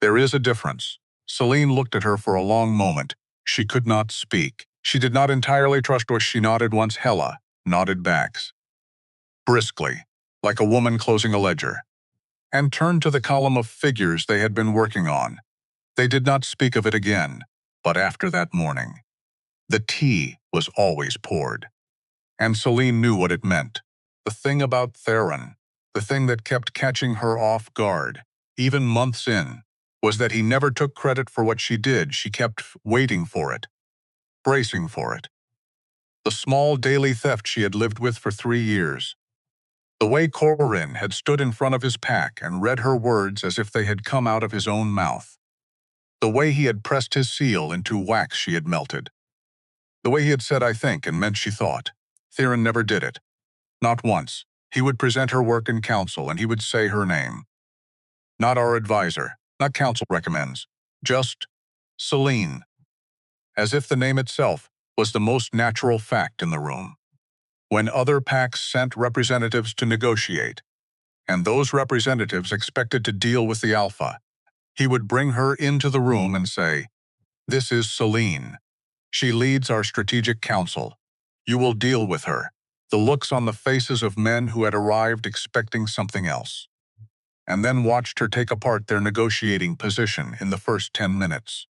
A: There is a difference. Celine looked at her for a long moment. She could not speak. She did not entirely trust her. She nodded once. Hela nodded back, briskly. like a woman closing a ledger, and turned to the column of figures they had been working on. They did not speak of it again, but after that morning, the tea was always poured. And Celine knew what it meant. The thing about Theron, the thing that kept catching her off guard, even months in, was that he never took credit for what she did. She kept waiting for it, bracing for it. The small daily theft she had lived with for 3 years. The way Corin had stood in front of his pack and read her words as if they had come out of his own mouth. The way he had pressed his seal into wax she had melted. The way he had said, "I think," and meant she thought. Theron never did it. Not once. He would present her work in council, and he would say her name. Not our advisor, not council recommends. Just Celine. As if the name itself was the most natural fact in the room. When other packs sent representatives to negotiate, and those representatives expected to deal with the Alpha, he would bring her into the room and say, "This is Celine. She leads our strategic council. You will deal with her." The looks on the faces of men who had arrived expecting something else, and then watched her take apart their negotiating position in the first 10 minutes.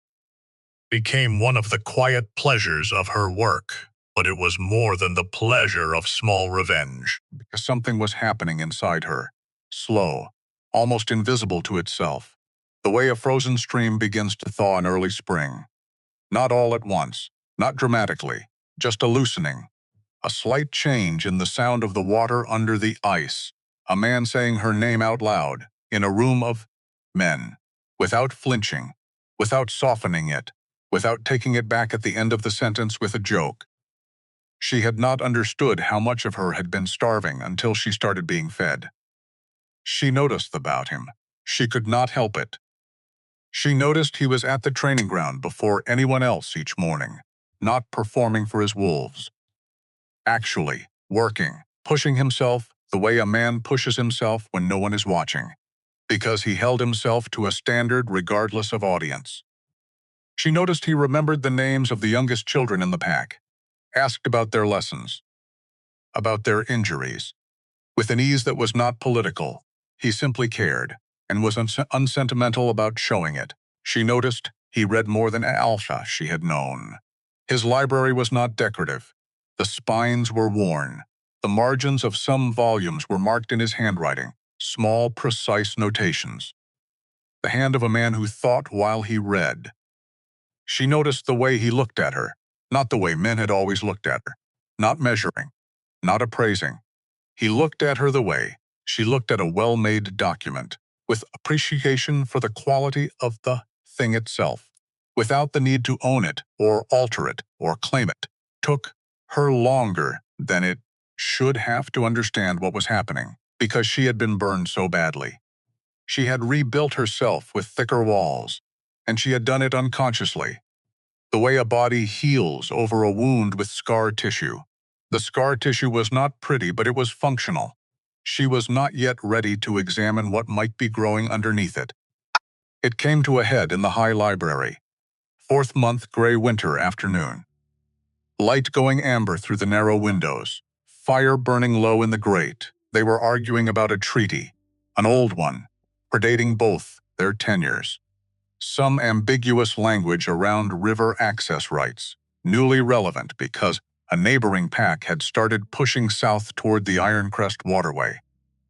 A: Became one of the quiet pleasures of her work, but it was more than the pleasure of small revenge, because something was happening inside her, slow, almost invisible to itself, the way a frozen stream begins to thaw in early spring. Not all at once, not dramatically, just a loosening. A slight change in the sound of the water under the ice, a man saying her name out loud, in a room of men, without flinching, without softening it, without taking it back at the end of the sentence with a joke. She had not understood how much of her had been starving until she started being fed. She noticed about him. She could not help it. She noticed he was at the training ground before anyone else each morning, not performing for his wolves. Actually, working, pushing himself the way a man pushes himself when no one is watching, because he held himself to a standard regardless of audience. She noticed he remembered the names of the youngest children in the pack, asked about their lessons, about their injuries. With an ease that was not political, he simply cared, and was unsentimental about showing it. She noticed he read more than Alpha she had known. His library was not decorative. The spines were worn. The margins of some volumes were marked in his handwriting, small, precise notations. The hand of a man who thought while he read. She noticed the way he looked at her, not the way men had always looked at her, not measuring, not appraising. He looked at her the way she looked at a well-made document, with appreciation for the quality of the thing itself, without the need to own it or alter it or claim it. Took her longer than it should have to understand what was happening, because she had been burned so badly. She had rebuilt herself with thicker walls, and she had done it unconsciously, the way a body heals over a wound with scar tissue. The scar tissue was not pretty, but it was functional. She was not yet ready to examine what might be growing underneath it. It came to a head in the high library. 4th month gray winter afternoon. Light going amber through the narrow windows. Fire burning low in the grate. They were arguing about a treaty, an old one, predating both their tenures. Some ambiguous language around river access rights, newly relevant because a neighboring pack had started pushing south toward the Ironcrest waterway.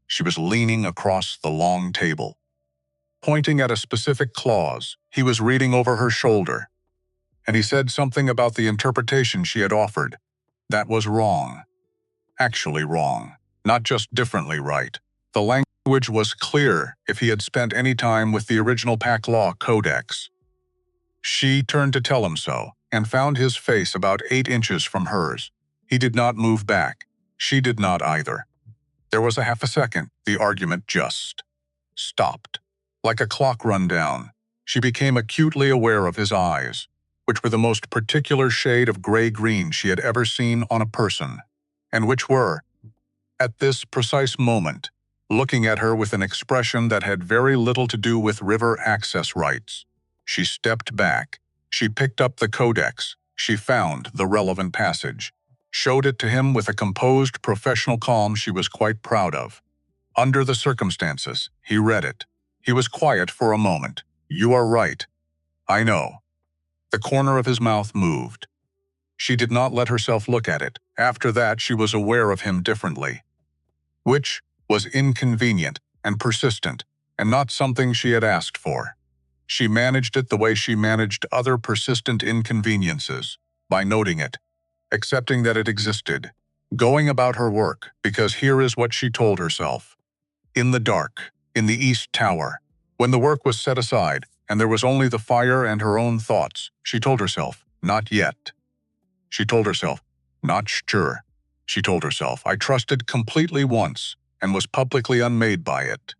A: She was leaning across the long table. Pointing at a specific clause, he was reading over her shoulder, and he said something about the interpretation she had offered. That was wrong. Actually wrong. Not just differently right. The language was clear if he had spent any time with the original Pack Law Codex. She turned to tell him so, and found his face about 8 inches from hers. He did not move back. She did not either. There was a half a second. The argument just stopped. Like a clock run down, she became acutely aware of his eyes, which were the most particular shade of gray-green she had ever seen on a person, and which were, at this precise moment, looking at her with an expression that had very little to do with river access rights. She stepped back. She picked up the codex. She found the relevant passage, showed it to him with a composed, professional calm she was quite proud of. Under the circumstances, he read it. He was quiet for a moment. "You are right. I know." The corner of his mouth moved. She did not let herself look at it. After that, she was aware of him differently, which was inconvenient and persistent, and not something she had asked for. She managed it the way she managed other persistent inconveniences, by noting it, accepting that it existed, going about her work, because here is what she told herself. In the dark, in the East Tower, when the work was set aside, and there was only the fire and her own thoughts, she told herself, "Not yet." She told herself, "Not sure." She told herself, "I trusted completely once, and was publicly unmade by it."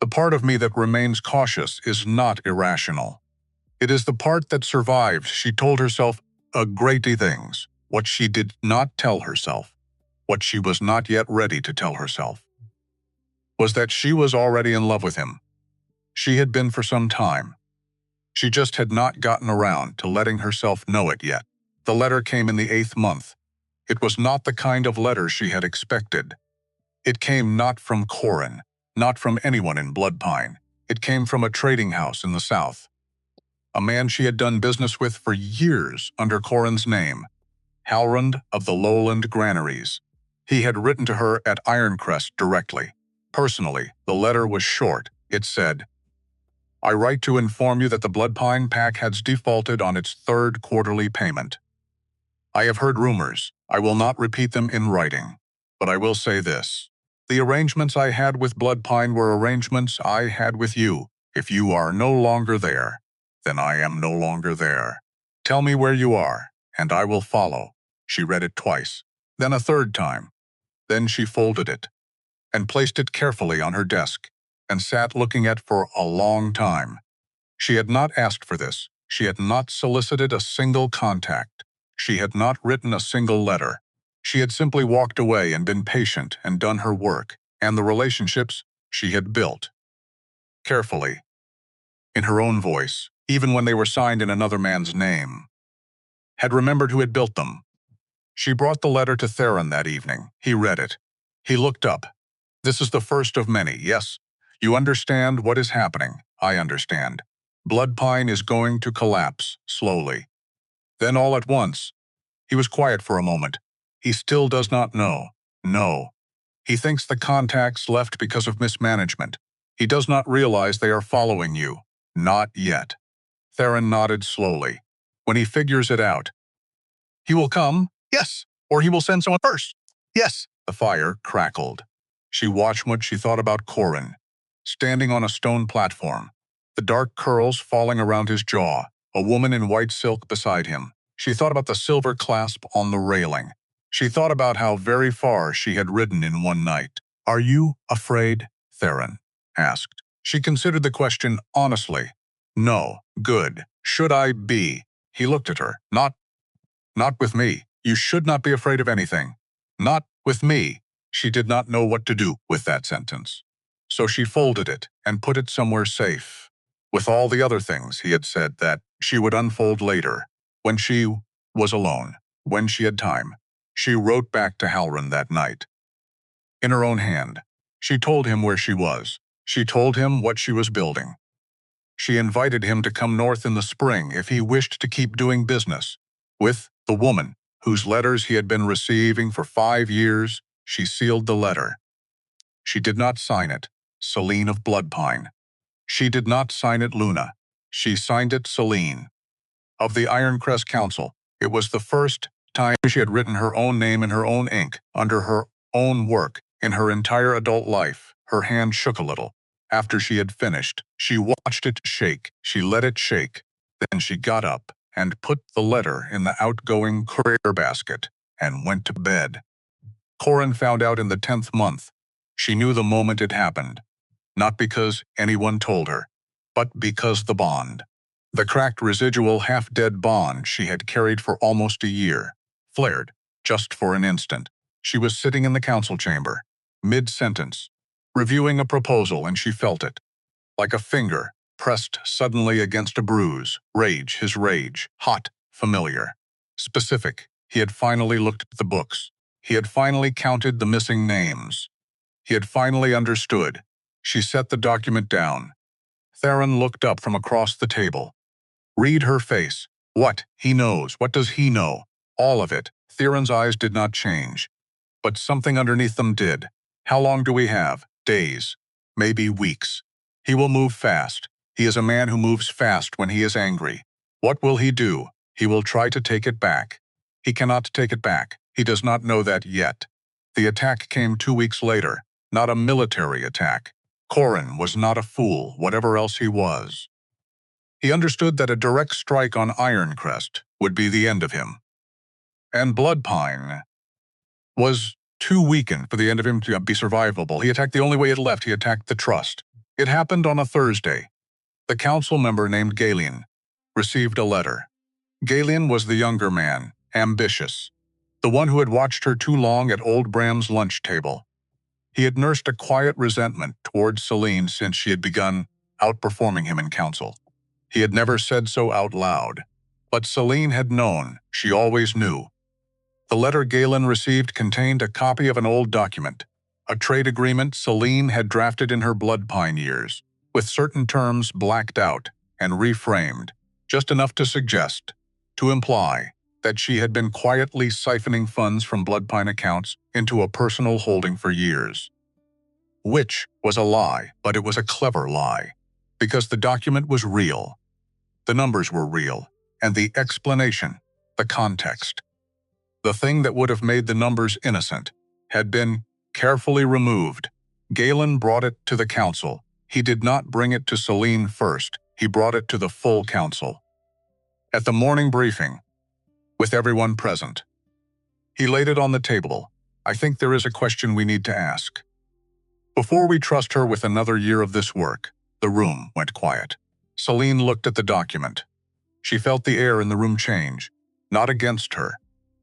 A: The part of me that remains cautious is not irrational. It is the part that survived. She told herself a great many things. What she did not tell herself, what she was not yet ready to tell herself, was that she was already in love with him. She had been for some time. She just had not gotten around to letting herself know it yet. The letter came in the 8th month. It was not the kind of letter she had expected. It came not from Corin, not from anyone in Bloodpine. It came from a trading house in the south. A man she had done business with for years under Corin's name, Theron of the Lowland Granaries. He had written to her at Ironcrest directly. Personally, the letter was short. It said, "I write to inform you that the Bloodpine pack has defaulted on its 3rd quarterly payment. I have heard rumors. I will not repeat them in writing, but I will say this. The arrangements I had with Bloodpine were arrangements I had with you. If you are no longer there, then I am no longer there. Tell me where you are, and I will follow." She read it twice, then a 3rd time. Then she folded it and placed it carefully on her desk and sat looking at it for a long time. She had not asked for this. She had not solicited a single contact. She had not written a single letter. She had simply walked away and been patient and done her work and the relationships she had built. Carefully, in her own voice, even when they were signed in another man's name. Had remembered who had built them. She brought the letter to Theron that evening. He read it. He looked up. "This is the first of many, yes. You understand what is happening. I understand. Bloodpine is going to collapse, slowly." Then all at once, he was quiet for a moment. He still does not know. No. He thinks the contacts left because of mismanagement. He does not realize they are following you. Not yet. Theron nodded slowly. When he figures it out, he will come, yes, or he will send someone first. Yes. The fire crackled. She watched what she thought about Corin, standing on a stone platform, the dark curls falling around his jaw, a woman in white silk beside him. She thought about the silver clasp on the railing. She thought about how very far she had ridden in one night. "Are you afraid?" Theron asked. She considered the question honestly. "No. Good. Should I be?" He looked at her. Not with me. You should not be afraid of anything. Not with me." She did not know what to do with that sentence. So she folded it and put it somewhere safe, with all the other things he had said that she would unfold later, when she was alone, when she had time. She wrote back to Halron that night. In her own hand, she told him where she was. She told him what she was building. She invited him to come north in the spring if he wished to keep doing business with the woman whose letters he had been receiving for 5 years. She sealed the letter. She did not sign it, Celine of Bloodpine. She did not sign it, Luna. She signed it, Celine of the Ironcrest Council. It was the first time she had written her own name in her own ink, under her own work, in her entire adult life. Her hand shook a little. After she had finished, she watched it shake. She let it shake. Then she got up and put the letter in the outgoing courier basket and went to bed. Corin found out in the 10th month. She knew the moment it happened, not because anyone told her, but because the bond. The cracked residual half-dead bond she had carried for almost a year, flared, just for an instant. She was sitting in the council chamber, mid-sentence, reviewing a proposal, and she felt it, like a finger pressed suddenly against a bruise. Rage, his rage, hot, familiar, specific. He had finally looked at the books. He had finally counted the missing names. He had finally understood. She set the document down. Theron looked up from across the table. Read her face. What? He knows. What does he know? All of it. Theron's eyes did not change. But something underneath them did. How long do we have? Days. Maybe weeks. He will move fast. He is a man who moves fast when he is angry. What will he do? He will try to take it back. He cannot take it back. He does not know that yet. The attack came 2 weeks later, not a military attack. Corin was not a fool, whatever else he was. He understood that a direct strike on Ironcrest would be the end of him. And Bloodpine was too weakened for the end of him to be survivable. He attacked the only way it left. He attacked the trust. It happened on a Thursday. The council member named Celine received a letter. Celine was the younger man, ambitious, the one who had watched her too long at old Bram's lunch table. He had nursed a quiet resentment towards Celine since she had begun outperforming him in council. He had never said so out loud, but Celine had known. She always knew. The letter Galen received contained a copy of an old document, a trade agreement Celine had drafted in her Bloodpine years, with certain terms blacked out and reframed, just enough to suggest, to imply, that she had been quietly siphoning funds from Bloodpine accounts into a personal holding for years. Which was a lie, but it was a clever lie, because the document was real. The numbers were real, and the explanation, the context, the thing that would have made the numbers innocent, had been carefully removed. Galen brought it to the council. He did not bring it to Celine first. He brought it to the full council. At the morning briefing, with everyone present, he laid it on the table. I think there is a question we need to ask. Before we trust her with another year of this work, the room went quiet. Celine looked at the document. She felt the air in the room change, not against her,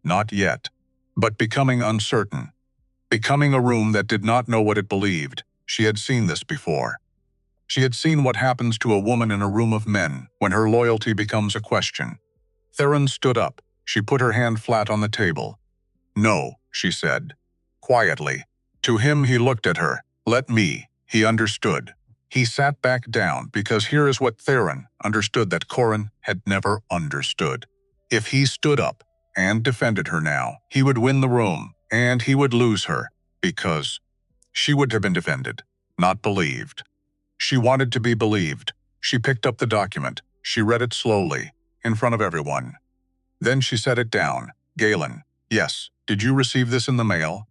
A: not yet, but becoming uncertain, becoming a room that did not know what it believed. She had seen this before. She had seen what happens to a woman in a room of men when her loyalty becomes a question. Theron stood up. She put her hand flat on the table. No, she said, quietly. To him he looked at her. Let me. He understood. He sat back down because here is what Theron understood that Corin had never understood. If he stood up and defended her now, he would win the room, and he would lose her, because she would have been defended, not believed. She wanted to be believed. She picked up the document. She read it slowly, in front of everyone. Then she set it down. Galen, yes, did you receive this in the mail?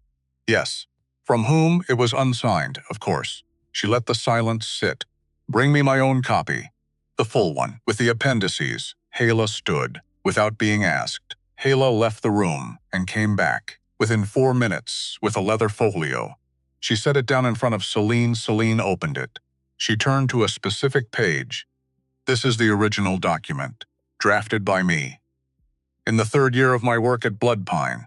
A: Yes. From whom? It was unsigned, of course. She let the silence sit. Bring me my own copy. The full one, with the appendices. Hala stood, without being asked. Hala left the room and came back, within 4 minutes, with a leather folio. She set it down in front of Celine. Celine opened it. She turned to a specific page. This is the original document, drafted by me. In the 3rd year of my work at Bloodpine,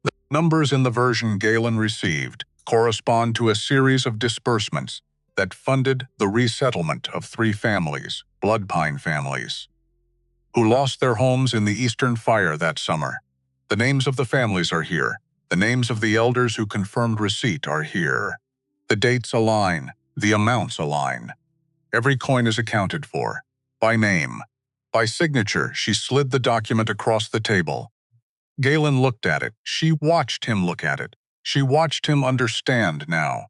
A: the numbers in the version Galen received correspond to a series of disbursements that funded the resettlement of 3 families, Bloodpine families, who lost their homes in the Eastern Fire that summer. The names of the families are here. The names of the elders who confirmed receipt are here. The dates align. The amounts align. Every coin is accounted for, by name. By signature. She slid the document across the table. Galen looked at it. She watched him look at it. She watched him understand now.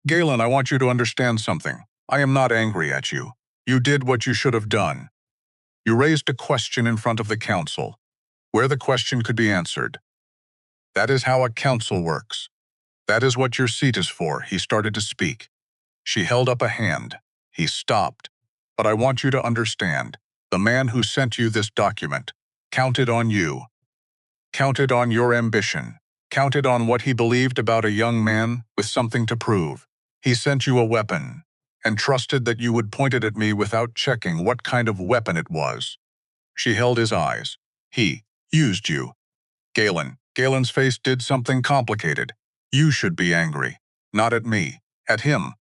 A: Galen, I want you to understand something. I am not angry at you. You did what you should have done. You raised a question in front of the council, where the question could be answered. That is how a council works. That is what your seat is for. He started to speak. She held up a hand. He stopped. But I want you to understand. The man who sent you this document counted on you. Counted on your ambition. Counted on what he believed about a young man with something to prove. He sent you a weapon, and trusted that you would point it at me without checking what kind of weapon it was. She held his eyes. He used you. Galen. Galen's face did something complicated. You should be angry. Not at me. At him.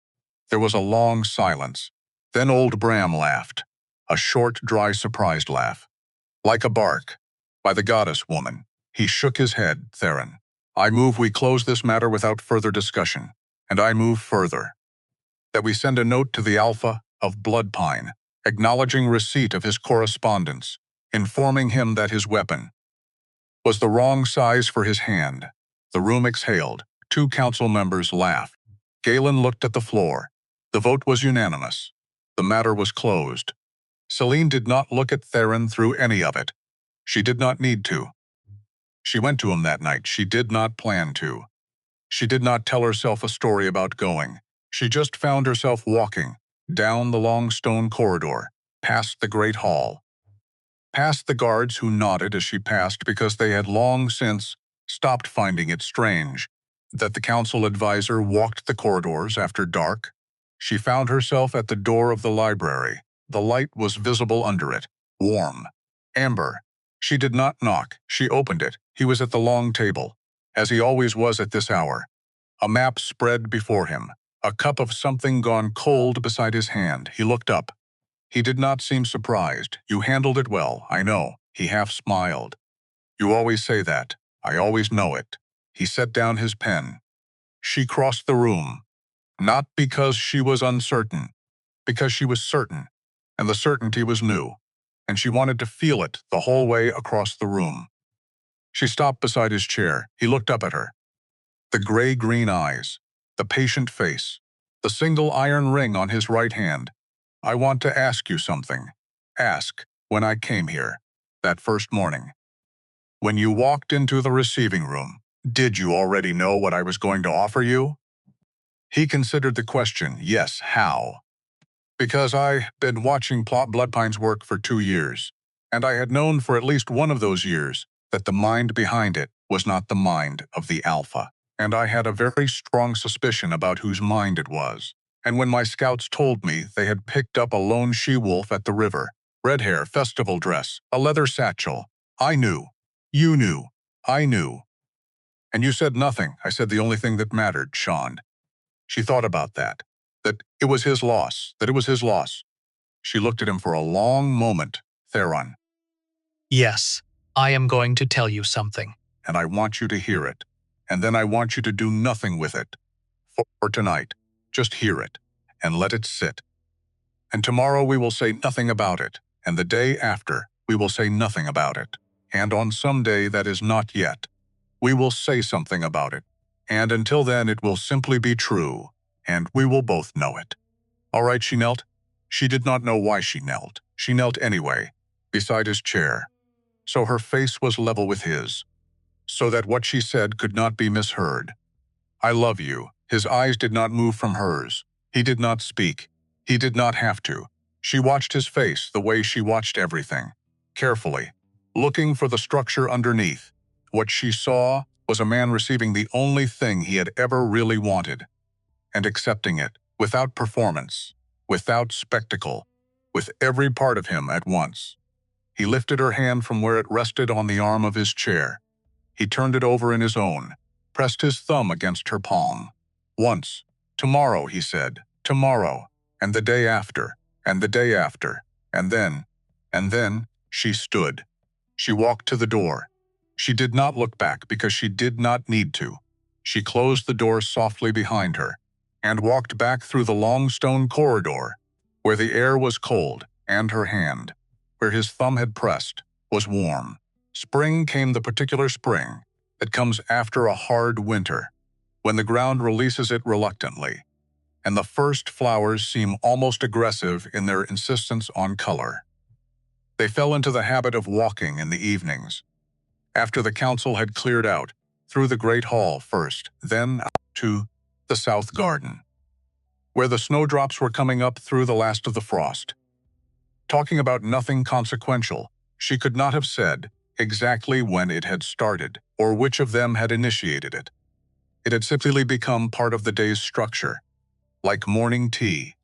A: There was a long silence. Then old Bram laughed. A short, dry, surprised laugh. Like a bark. By the goddess woman. He shook his head. Theron. I move we close this matter without further discussion. And I move further. That we send a note to the Alpha of Bloodpine, acknowledging receipt of his correspondence, informing him that his weapon was the wrong size for his hand. The room exhaled. 2 council members laughed. Galen looked at the floor. The vote was unanimous. The matter was closed. Celine did not look at Theron through any of it. She did not need to. She went to him that night. She did not plan to. She did not tell herself a story about going. She just found herself walking down the long stone corridor, past the great hall, past the guards who nodded as she passed because they had long since stopped finding it strange that the council advisor walked the corridors after dark. She found herself at the door of the library. The light was visible under it, warm, amber. She did not knock. She opened it. He was at the long table, as he always was at this hour. A map spread before him, a cup of something gone cold beside his hand. He looked up. He did not seem surprised. "You handled it well, I know." He half smiled. "You always say that. I always know it." He set down his pen. She crossed the room, not because she was uncertain, because she was certain, and the certainty was new, and she wanted to feel it the whole way across the room. She stopped beside his chair. He looked up at her. The gray-green eyes, the patient face, the single iron ring on his right hand. "I want to ask you something." Ask. "When I came here, that first morning, when you walked into the receiving room, did you already know what I was going to offer you?" He considered the question. "Yes, how?" "Because I've been watching Bloodpine's work for 2 years, and I had known for at least one of those years that the mind behind it was not the mind of the Alpha. And I had a very strong suspicion about whose mind it was. And when my scouts told me they had picked up a lone she-wolf at the river, red hair, festival dress, a leather satchel, I knew. You knew. I knew. And you said nothing." I said the only thing that mattered, Sean. She thought about that. That it was his loss. That it was his loss. She looked at him for a long moment. "Theron."
B: "Yes, I am going to tell you something."
A: "And I want you to hear it. And then I want you to do nothing with it. For tonight, just hear it, and let it sit. And tomorrow we will say nothing about it, and the day after we will say nothing about it. And on some day that is not yet, we will say something about it. And until then it will simply be true, and we will both know it." All right, she knelt. She did not know why she knelt. She knelt anyway, beside his chair, so her face was level with his, so that what she said could not be misheard. "I love you." His eyes did not move from hers. He did not speak. He did not have to. She watched his face the way she watched everything, carefully, looking for the structure underneath. What she saw was a man receiving the only thing he had ever really wanted, and accepting it, without performance, without spectacle, with every part of him at once. He lifted her hand from where it rested on the arm of his chair. He turned it over in his own, pressed his thumb against her palm. "Once. Tomorrow," he said. "Tomorrow. And the day after. And the day after. And then, she stood. She walked to the door. She did not look back because she did not need to. She closed the door softly behind her and walked back through the long stone corridor, where the air was cold and her hand, where his thumb had pressed, was warm. Spring came, the particular spring that comes after a hard winter, when the ground releases it reluctantly, and the first flowers seem almost aggressive in their insistence on color. They fell into the habit of walking in the evenings, after the council had cleared out, through the great hall first, then out to the south garden, where the snowdrops were coming up through the last of the frost. Talking about nothing consequential, she could not have said exactly when it had started, or which of them had initiated it. It had simply become part of the day's structure, like morning tea,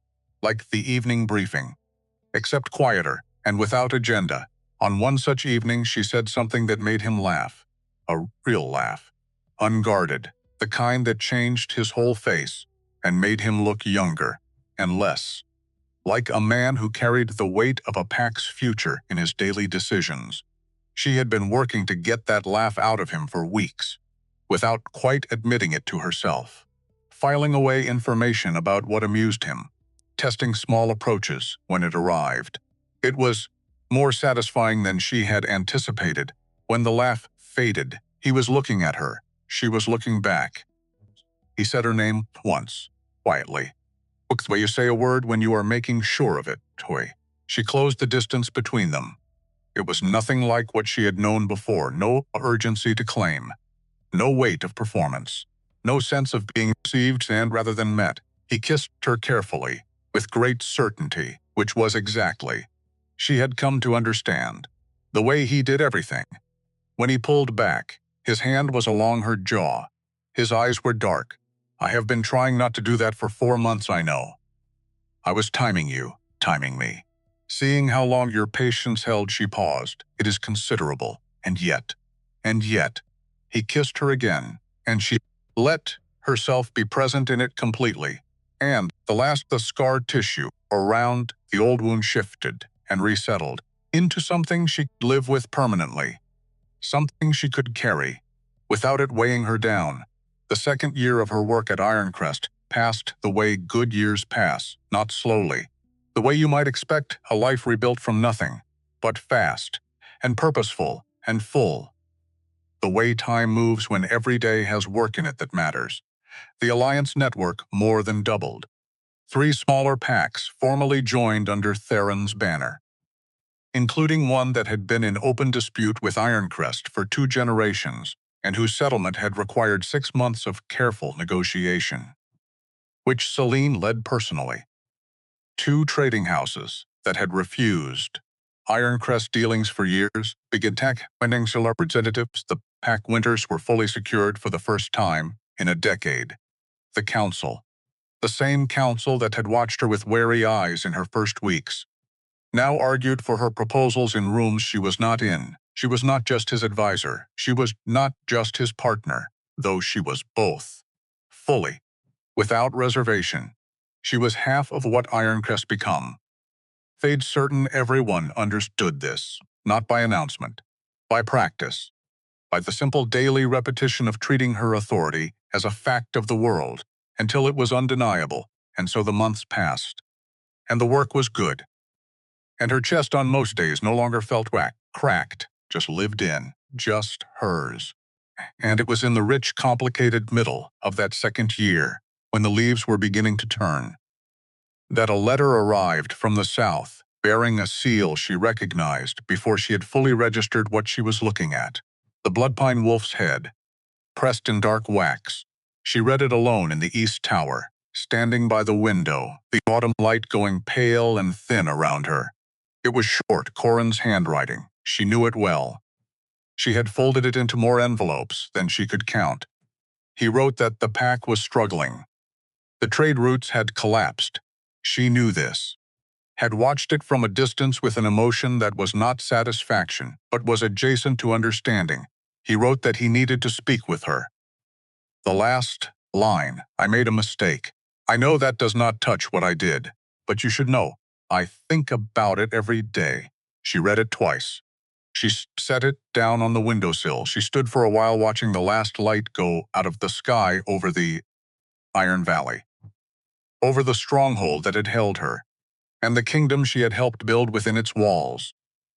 A: like the evening briefing, except quieter and without agenda. On one such evening she said something that made him laugh, a real laugh, unguarded, the kind that changed his whole face and made him look younger and less like a man who carried the weight of a pack's future in his daily decisions. She had been working to get that laugh out of him for weeks, without quite admitting it to herself. filing away information about what amused him, testing small approaches when it arrived. It was more satisfying than she had anticipated. When the laugh faded, he was looking at her. She was looking back. He said her name once, quietly. Look the way you say a word when you are making sure of it, Toy. She closed the distance between them. It was nothing like what she had known before, no urgency to claim, no weight of performance, no sense of being received and rather than met. He kissed her carefully, with great certainty, which was exactly. She had come to understand. The way he did everything. When he pulled back, his hand was along her jaw. His eyes were dark. I have been trying not to do that for 4 months, I know. I was timing you, timing me. Seeing how long your patience held, she paused. It is considerable. And yet, he kissed her again, and she let herself be present in it completely. And the scar tissue around the old wound shifted and resettled into something she could live with permanently, something she could carry, without it weighing her down. The second year of her work at Ironcrest passed the way good years pass, not slowly, the way you might expect a life rebuilt from nothing, but fast, and purposeful, and full. The way time moves when every day has work in it that matters. The Alliance network more than doubled. 3 smaller packs formally joined under Theron's banner, including one that had been in open dispute with Ironcrest for 2 generations, and whose settlement had required 6 months of careful negotiation, which Celine led personally. 2 trading houses that had refused Ironcrest dealings for years began winning representatives. The pack winters were fully secured for the first time in a decade. The council, the same council that had watched her with wary eyes in her first weeks, now argued for her proposals in rooms she was not in. She was not just his advisor. She was not just his partner, though she was both. Fully, without reservation. She was half of what Ironcrest become. They'd certain everyone understood this, not by announcement, by practice, by the simple daily repetition of treating her authority as a fact of the world, until it was undeniable, and so the months passed. And the work was good. And her chest on most days no longer felt cracked, just lived in, just hers. And it was in the rich, complicated middle of that second year, when the leaves were beginning to turn, that a letter arrived from the south, bearing a seal she recognized before she had fully registered what she was looking at. The Bloodpine wolf's head, pressed in dark wax. She read it alone in the east tower, standing by the window, the autumn light going pale and thin around her. It was short, Corin's handwriting. She knew it well. She had folded it into more envelopes than she could count. He wrote that the pack was struggling. The trade routes had collapsed. She knew this, had watched it from a distance with an emotion that was not satisfaction, but was adjacent to understanding. He wrote that he needed to speak with her. The last line, I made a mistake. I know that does not touch what I did, but you should know, I think about it every day. She read it twice. She set it down on the windowsill. She stood for a while watching the last light go out of the sky over the Iron Valley, over the stronghold that had held her, and the kingdom she had helped build within its walls.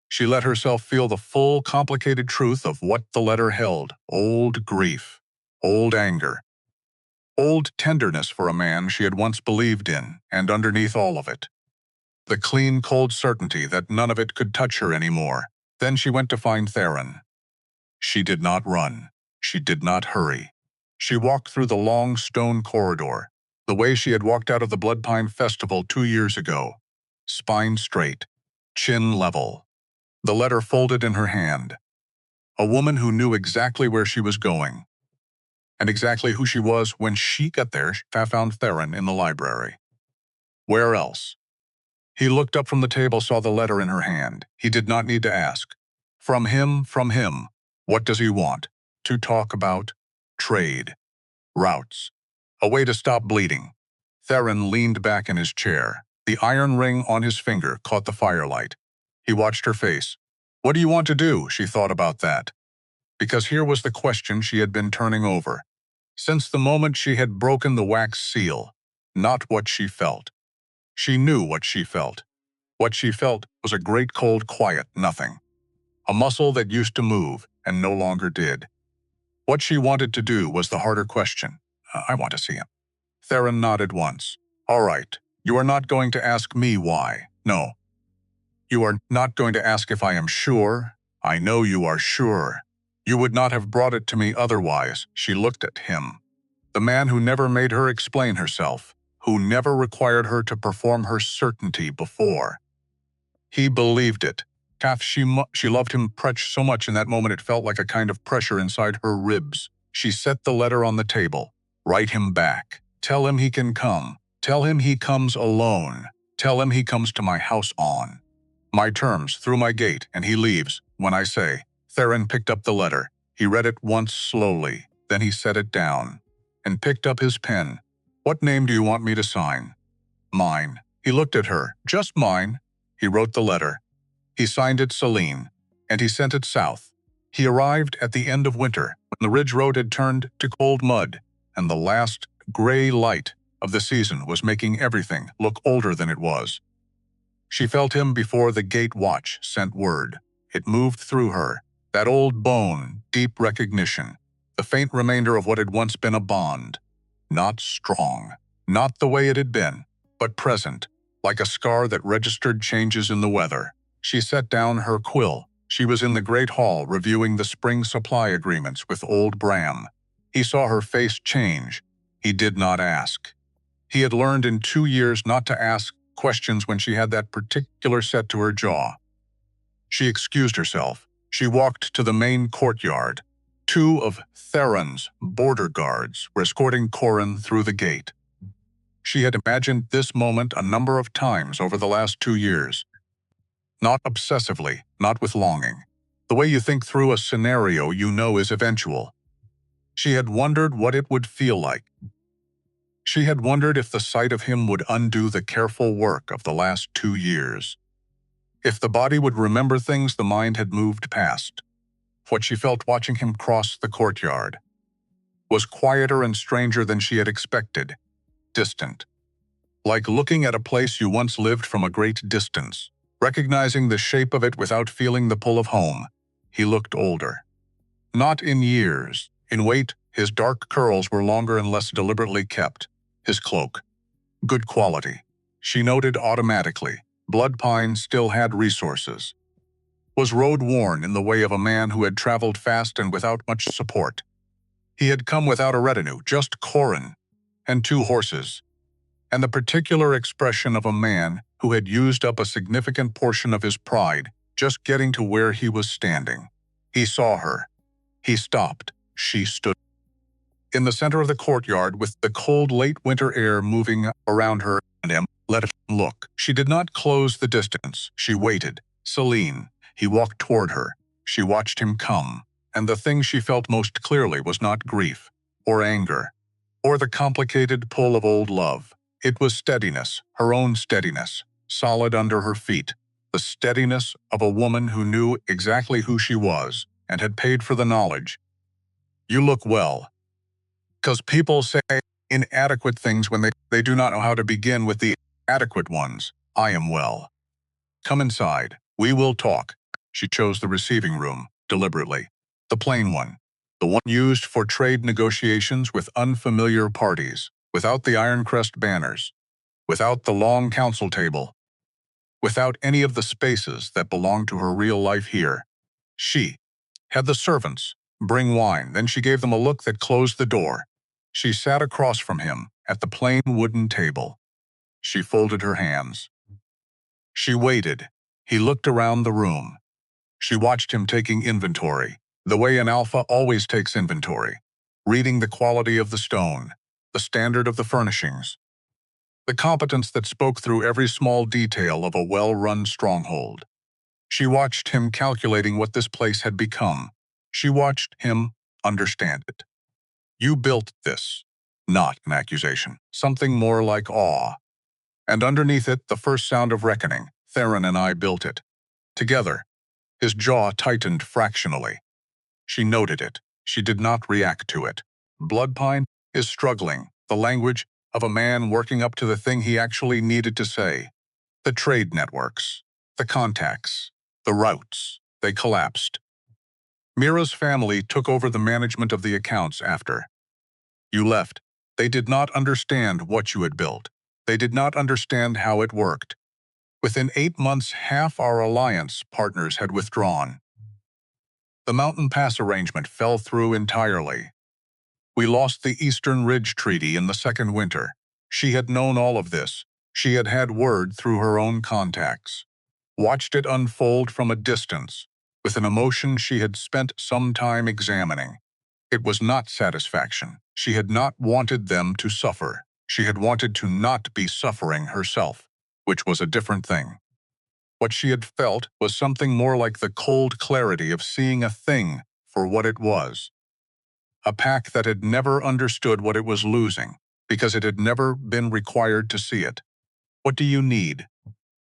A: She let herself feel the full, complicated truth of what the letter held: old grief, old anger, old tenderness for a man she had once believed in, and underneath all of it, the clean, cold certainty that none of it could touch her anymore. Then she went to find Theron. She did not run. She did not hurry. She walked through the long stone corridor, the way she had walked out of the Bloodpine Festival 2 years ago. Spine straight, chin level, the letter folded in her hand. A woman who knew exactly where she was going, and exactly who she was when she got there. She found Theron in the library. Where else? He looked up from the table, saw the letter in her hand. He did not need to ask. From him. What does he want? To talk about trade, routes, a way to stop bleeding. Theron leaned back in his chair. The iron ring on his finger caught the firelight. He watched her face. What do you want to do? She thought about that. Because here was the question she had been turning over. Since the moment she had broken the wax seal, not what she felt. She knew what she felt. What she felt was a great cold quiet nothing. A muscle that used to move and no longer did. What she wanted to do was the harder question. I want to see him. Theron nodded once. All right, you are not going to ask me why. No. You are not going to ask if I am sure. I know you are sure. You would not have brought it to me otherwise. She looked at him. The man who never made her explain herself, who never required her to perform her certainty before. He believed it. She loved him so much in that moment it felt like a kind of pressure inside her ribs. She set the letter on the table. Write him back. Tell him he can come. Tell him he comes alone. Tell him he comes to my house on my terms, through my gate, and he leaves when I say. Theron picked up the letter. He read it once slowly. Then he set it down and picked up his pen. What name do you want me to sign? Mine. He looked at her. Just mine. He wrote the letter. He signed it Celine, and he sent it south. He arrived at the end of winter, when the ridge road had turned to cold mud, and the last gray light of the season was making everything look older than it was. She felt him before the gate watch sent word. It moved through her, that old bone, deep recognition, the faint remainder of what had once been a bond. Not strong, not the way it had been, but present, like a scar that registered changes in the weather. She set down her quill. She was in the great hall reviewing the spring supply agreements with old Bram. He saw her face change. He did not ask. He had learned in 2 years not to ask questions when she had that particular set to her jaw. She excused herself. She walked to the main courtyard. 2 of Theron's border guards were escorting Corin through the gate. She had imagined this moment a number of times over the last 2 years. Not obsessively, not with longing. The way you think through a scenario you know is eventual. She had wondered what it would feel like. She had wondered if the sight of him would undo the careful work of the last 2 years. If the body would remember things the mind had moved past. What she felt watching him cross the courtyard was quieter and stranger than she had expected. Distant. Like looking at a place you once lived from a great distance, recognizing the shape of it without feeling the pull of home. He looked older. Not in years. In weight, his dark curls were longer and less deliberately kept. His cloak. Good quality. She noted automatically. Bloodpine still had resources. Was road-worn in the way of a man who had traveled fast and without much support. He had come without a retinue, just Corin, and 2 horses, and the particular expression of a man who had used up a significant portion of his pride just getting to where he was standing. He saw her. He stopped. She stood. In the center of the courtyard, with the cold late winter air moving around her and him, let him look. She did not close the distance. She waited. Celine. He walked toward her. She watched him come, and the thing she felt most clearly was not grief, or anger, or the complicated pull of old love. It was steadiness, her own steadiness, solid under her feet, the steadiness of a woman who knew exactly who she was and had paid for the knowledge. You look well. Because people say inadequate things when they do not know how to begin with the adequate ones. I am well. Come inside. We will talk. She chose the receiving room, deliberately. The plain one. The one used for trade negotiations with unfamiliar parties, without the Ironcrest banners, without the long council table, without any of the spaces that belonged to her real life here. She had the servants bring wine, then she gave them a look that closed the door. She sat across from him at the plain wooden table. She folded her hands. She waited. He looked around the room. She watched him taking inventory, the way an alpha always takes inventory, reading the quality of the stone, the standard of the furnishings, the competence that spoke through every small detail of a well-run stronghold. She watched him calculating what this place had become. She watched him understand it. You built this. Not an accusation. Something more like awe. And underneath it, the first sound of reckoning. Theron and I built it. Together. His jaw tightened fractionally. She noted it. She did not react to it. Bloodpine is struggling, the language of a man working up to the thing he actually needed to say. The trade networks, the contacts, the routes, they collapsed. Mira's family took over the management of the accounts after you left. They did not understand what you had built. They did not understand how it worked. Within 8 months, half our alliance partners had withdrawn. The Mountain Pass arrangement fell through entirely. We lost the Eastern Ridge Treaty in the second winter. She had known all of this. She had had word through her own contacts. Watched it unfold from a distance, with an emotion she had spent some time examining. It was not satisfaction. She had not wanted them to suffer. She had wanted to not be suffering herself, which was a different thing. What she had felt was something more like the cold clarity of seeing a thing for what it was. A pack that had never understood what it was losing, because it had never been required to see it. What do you need?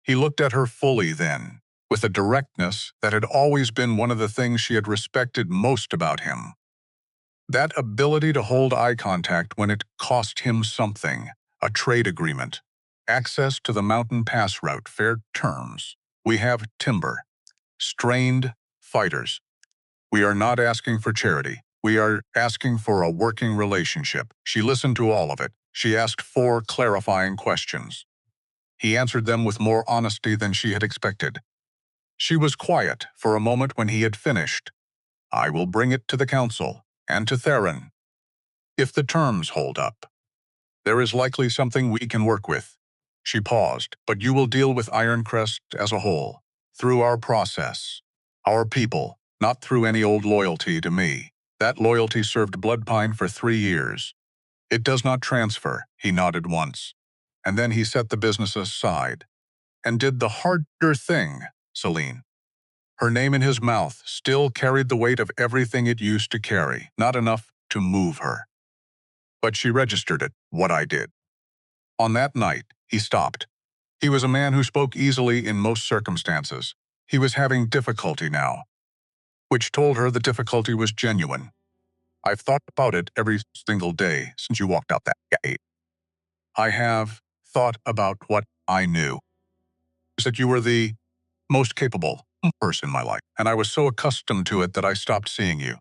A: He looked at her fully then, with a directness that had always been one of the things she had respected most about him. That ability to hold eye contact when it cost him something, a trade agreement, access to the Mountain Pass route, fair terms. We have timber, strained fighters. We are not asking for charity. We are asking for a working relationship. She listened to all of it. She asked 4 clarifying questions. He answered them with more honesty than she had expected. She was quiet for a moment when he had finished. I will bring it to the council, and to Theron. If the terms hold up, there is likely something we can work with. She paused, but you will deal with Ironcrest as a whole, through our process, our people, not through any old loyalty to me. That loyalty served Bloodpine for 3 years. It does not transfer, he nodded once. And then he set the business aside, and did the harder thing, Celine. Her name in his mouth still carried the weight of everything it used to carry, not enough to move her. But she registered it, what I did. On that night, he stopped. He was a man who spoke easily in most circumstances. He was having difficulty now, which told her the difficulty was genuine. I've thought about it every single day since you walked out that gate. I have thought about what I knew. That you were the most capable person in my life, and I was so accustomed to it that I stopped seeing you.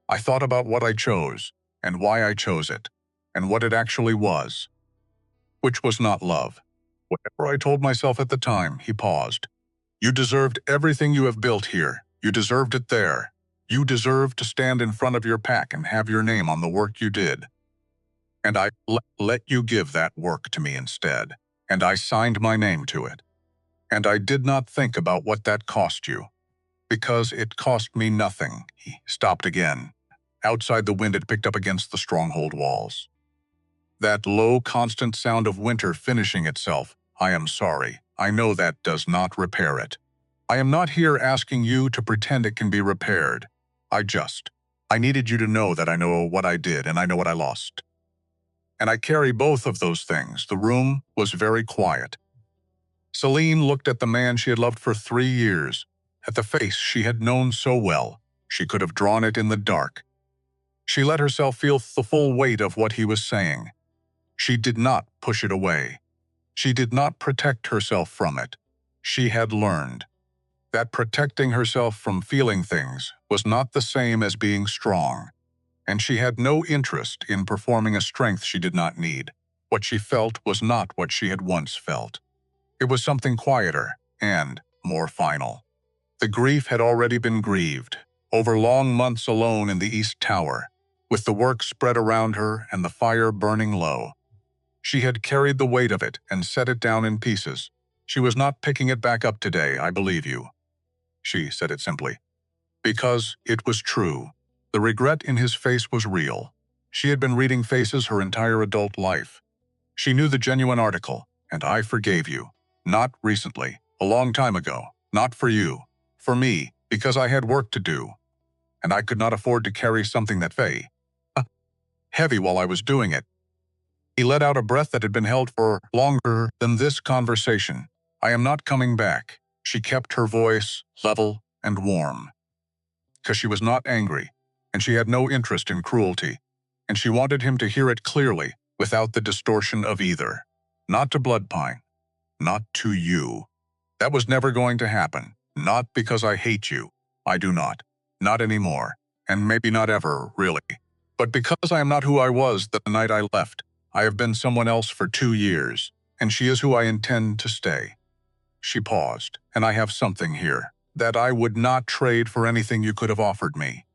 A: I thought about what I chose, and why I chose it, and what it actually was, which was not love. Whatever I told myself at the time, he paused. You deserved everything you have built here. You deserved it there. You deserved to stand in front of your pack and have your name on the work you did. And I let you give that work to me instead, and I signed my name to it. And I did not think about what that cost you, because it cost me nothing. He stopped again. Outside, the wind had picked up against the stronghold walls. That low, constant sound of winter finishing itself. I am sorry. I know that does not repair it. I am not here asking you to pretend it can be repaired. I needed you to know that I know what I did and I know what I lost. And I carry both of those things. The room was very quiet. Celine looked at the man she had loved for 3 years, at the face she had known so well. She could have drawn it in the dark. She let herself feel the full weight of what he was saying. She did not push it away. She did not protect herself from it. She had learned that protecting herself from feeling things was not the same as being strong, and she had no interest in performing a strength she did not need. What she felt was not what she had once felt. It was something quieter and more final. The grief had already been grieved, over long months alone in the East Tower, with the work spread around her and the fire burning low. She had carried the weight of it and set it down in pieces. She was not picking it back up today, I believe you. She said it simply. Because it was true. The regret in his face was real. She had been reading faces her entire adult life. She knew the genuine article, and I forgave you. Not recently, a long time ago. Not for you. For me, because I had work to do. And I could not afford to carry something that heavy while I was doing it. He let out a breath that had been held for longer than this conversation. I am not coming back. She kept her voice level and warm. Because she was not angry, and she had no interest in cruelty. and she wanted him to hear it clearly, without the distortion of either. Not to Bloodpine. Not to you. That was never going to happen. Not because I hate you. I do not. Not anymore. And maybe not ever, really. But because I am not who I was the night I left. I have been someone else for 2 years, and she is who I intend to stay. She paused, and I have something here that I would not trade for anything you could have offered me.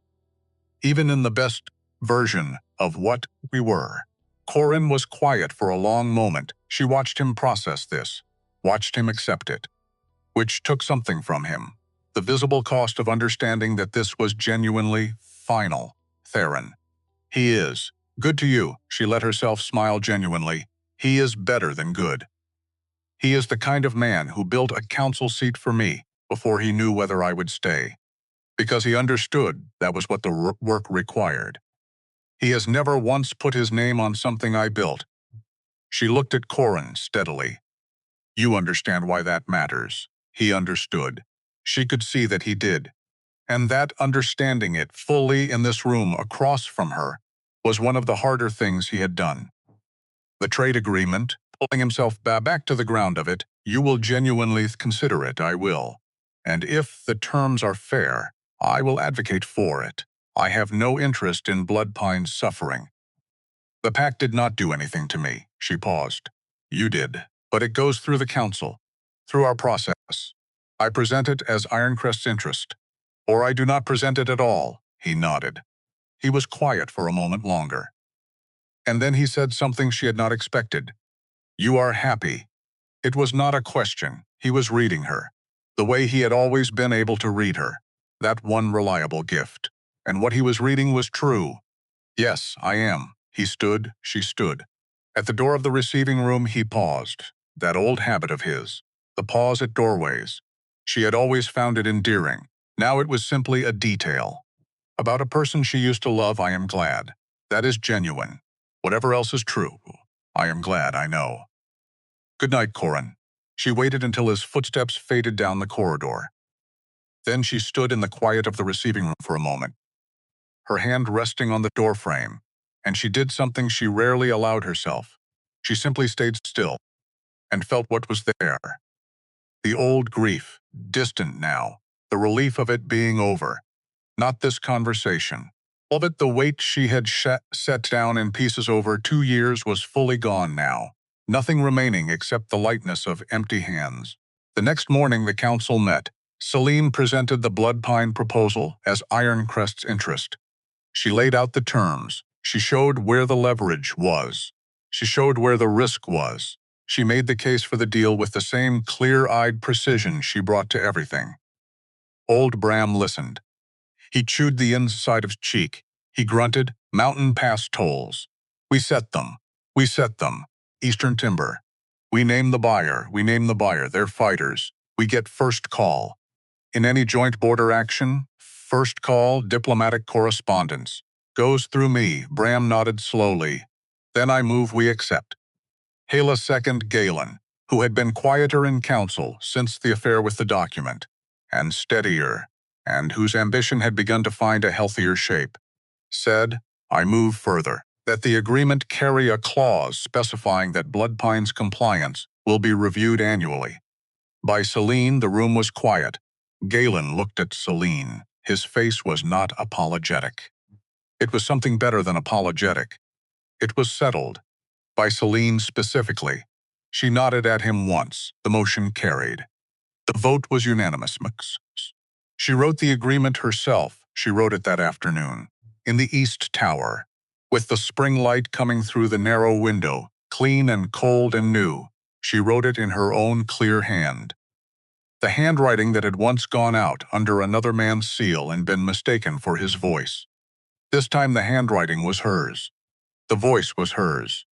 A: Even in the best version of what we were. Corin was quiet for a long moment. She watched him process this, watched him accept it, which took something from him. The visible cost of understanding that this was genuinely final. Theron. He is. Good to you, she let herself smile genuinely. He is better than good. He is the kind of man who built a council seat for me before he knew whether I would stay. Because he understood that was what the work required. He has never once put his name on something I built. She looked at Corin steadily. You understand why that matters. He understood. She could see that he did. And that understanding it fully in this room across from her was one of the harder things he had done. The trade agreement, pulling himself back to the ground of it, you will genuinely consider it, I will. And if the terms are fair, I will advocate for it. I have no interest in Bloodpine's suffering. The pact did not do anything to me, she paused. You did, but it goes through the council, through our process. I present it as Ironcrest's interest. Or I do not present it at all, he nodded. He was quiet for a moment longer. And then he said something she had not expected. You are happy. It was not a question. He was reading her. The way he had always been able to read her. That one reliable gift. And what he was reading was true. Yes, I am. He stood, she stood. At the door of the receiving room he paused. That old habit of his. The pause at doorways. She had always found it endearing. Now it was simply a detail. About a person she used to love, I am glad. That is genuine. Whatever else is true. I am glad, I know. Good night, Corin. She waited until his footsteps faded down the corridor. Then she stood in the quiet of the receiving room for a moment, her hand resting on the doorframe, and she did something she rarely allowed herself. She simply stayed still and felt what was there. The old grief, distant now, the relief of it being over. Not this conversation. All of it, the weight she had set down in pieces over 2 years was fully gone now. Nothing remaining except the lightness of empty hands. The next morning the council met. Celine presented the Bloodpine proposal as Ironcrest's interest. She laid out the terms. She showed where the leverage was. She showed where the risk was. She made the case for the deal with the same clear-eyed precision she brought to everything. Old Bram listened. He chewed the inside of his cheek. He grunted, Mountain Pass tolls. We set them. We set them. Eastern Timber. We name the buyer. We name the buyer. They're fighters. We get first call. In any joint border action, first call, diplomatic correspondence. Goes through me. Bram nodded slowly. Then I move we accept. Hala second Galen, who had been quieter in council since the affair with the document, and steadier, and whose ambition had begun to find a healthier shape, said, I move further, that the agreement carry a clause specifying that Bloodpine's compliance will be reviewed annually. By Celine, the room was quiet. Galen looked at Celine. His face was not apologetic. It was something better than apologetic. It was settled. By Celine specifically. She nodded at him once. The motion carried. The vote was unanimous. She wrote the agreement herself. She wrote it that afternoon. In the East Tower. With the spring light coming through the narrow window, clean and cold and new, she wrote it in her own clear hand. The handwriting that had once gone out under another man's seal and been mistaken for his voice. This time the handwriting was hers. The voice was hers.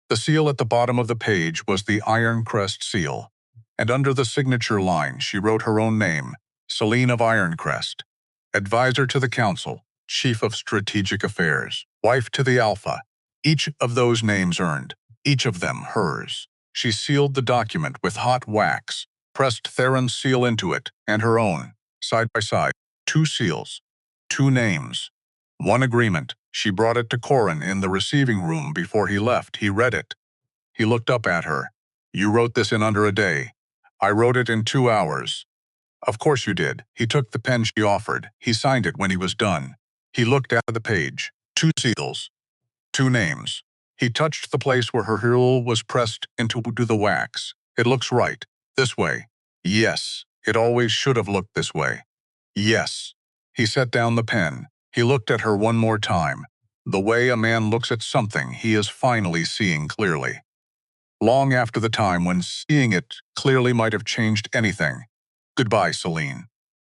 A: The seal at the bottom of the page was the Ironcrest seal, and under the signature line she wrote her own name, Celine of Ironcrest, advisor to the council, chief of strategic affairs, wife to the Alpha. Each of those names earned, each of them hers. She sealed the document with hot wax, pressed Theron's seal into it, and her own, side by side, 2 seals, 2 names. One agreement. She brought it to Corin in the receiving room before he left. He read it. He looked up at her. You wrote this in under a day. I wrote it in 2 hours. Of course you did. He took the pen she offered. He signed it when he was done. He looked at the page. 2 seals. 2 names. He touched the place where her heel was pressed into the wax. It looks right. This way. Yes. It always should have looked this way. Yes. He set down the pen. He looked at her one more time. The way a man looks at something he is finally seeing clearly. Long after the time when seeing it clearly might have changed anything. Goodbye, Celine.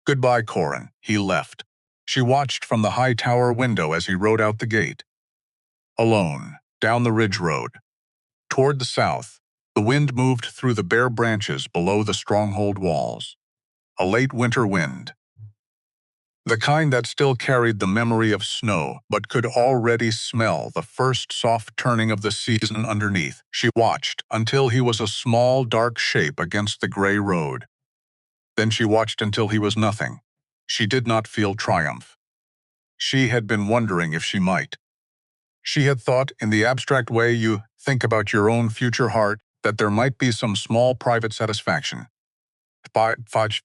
A: Goodbye, Corin. He left. She watched from the high tower window as he rode out the gate. Alone, down the ridge road. Toward the south, the wind moved through the bare branches below the stronghold walls. A late winter wind. The kind that still carried the memory of snow, but could already smell the first soft turning of the season underneath. She watched until he was a small, dark shape against the gray road. Then she watched until he was nothing. She did not feel triumph. She had been wondering if she might. She had thought, in the abstract way you think about your own future heart, that there might be some small private satisfaction.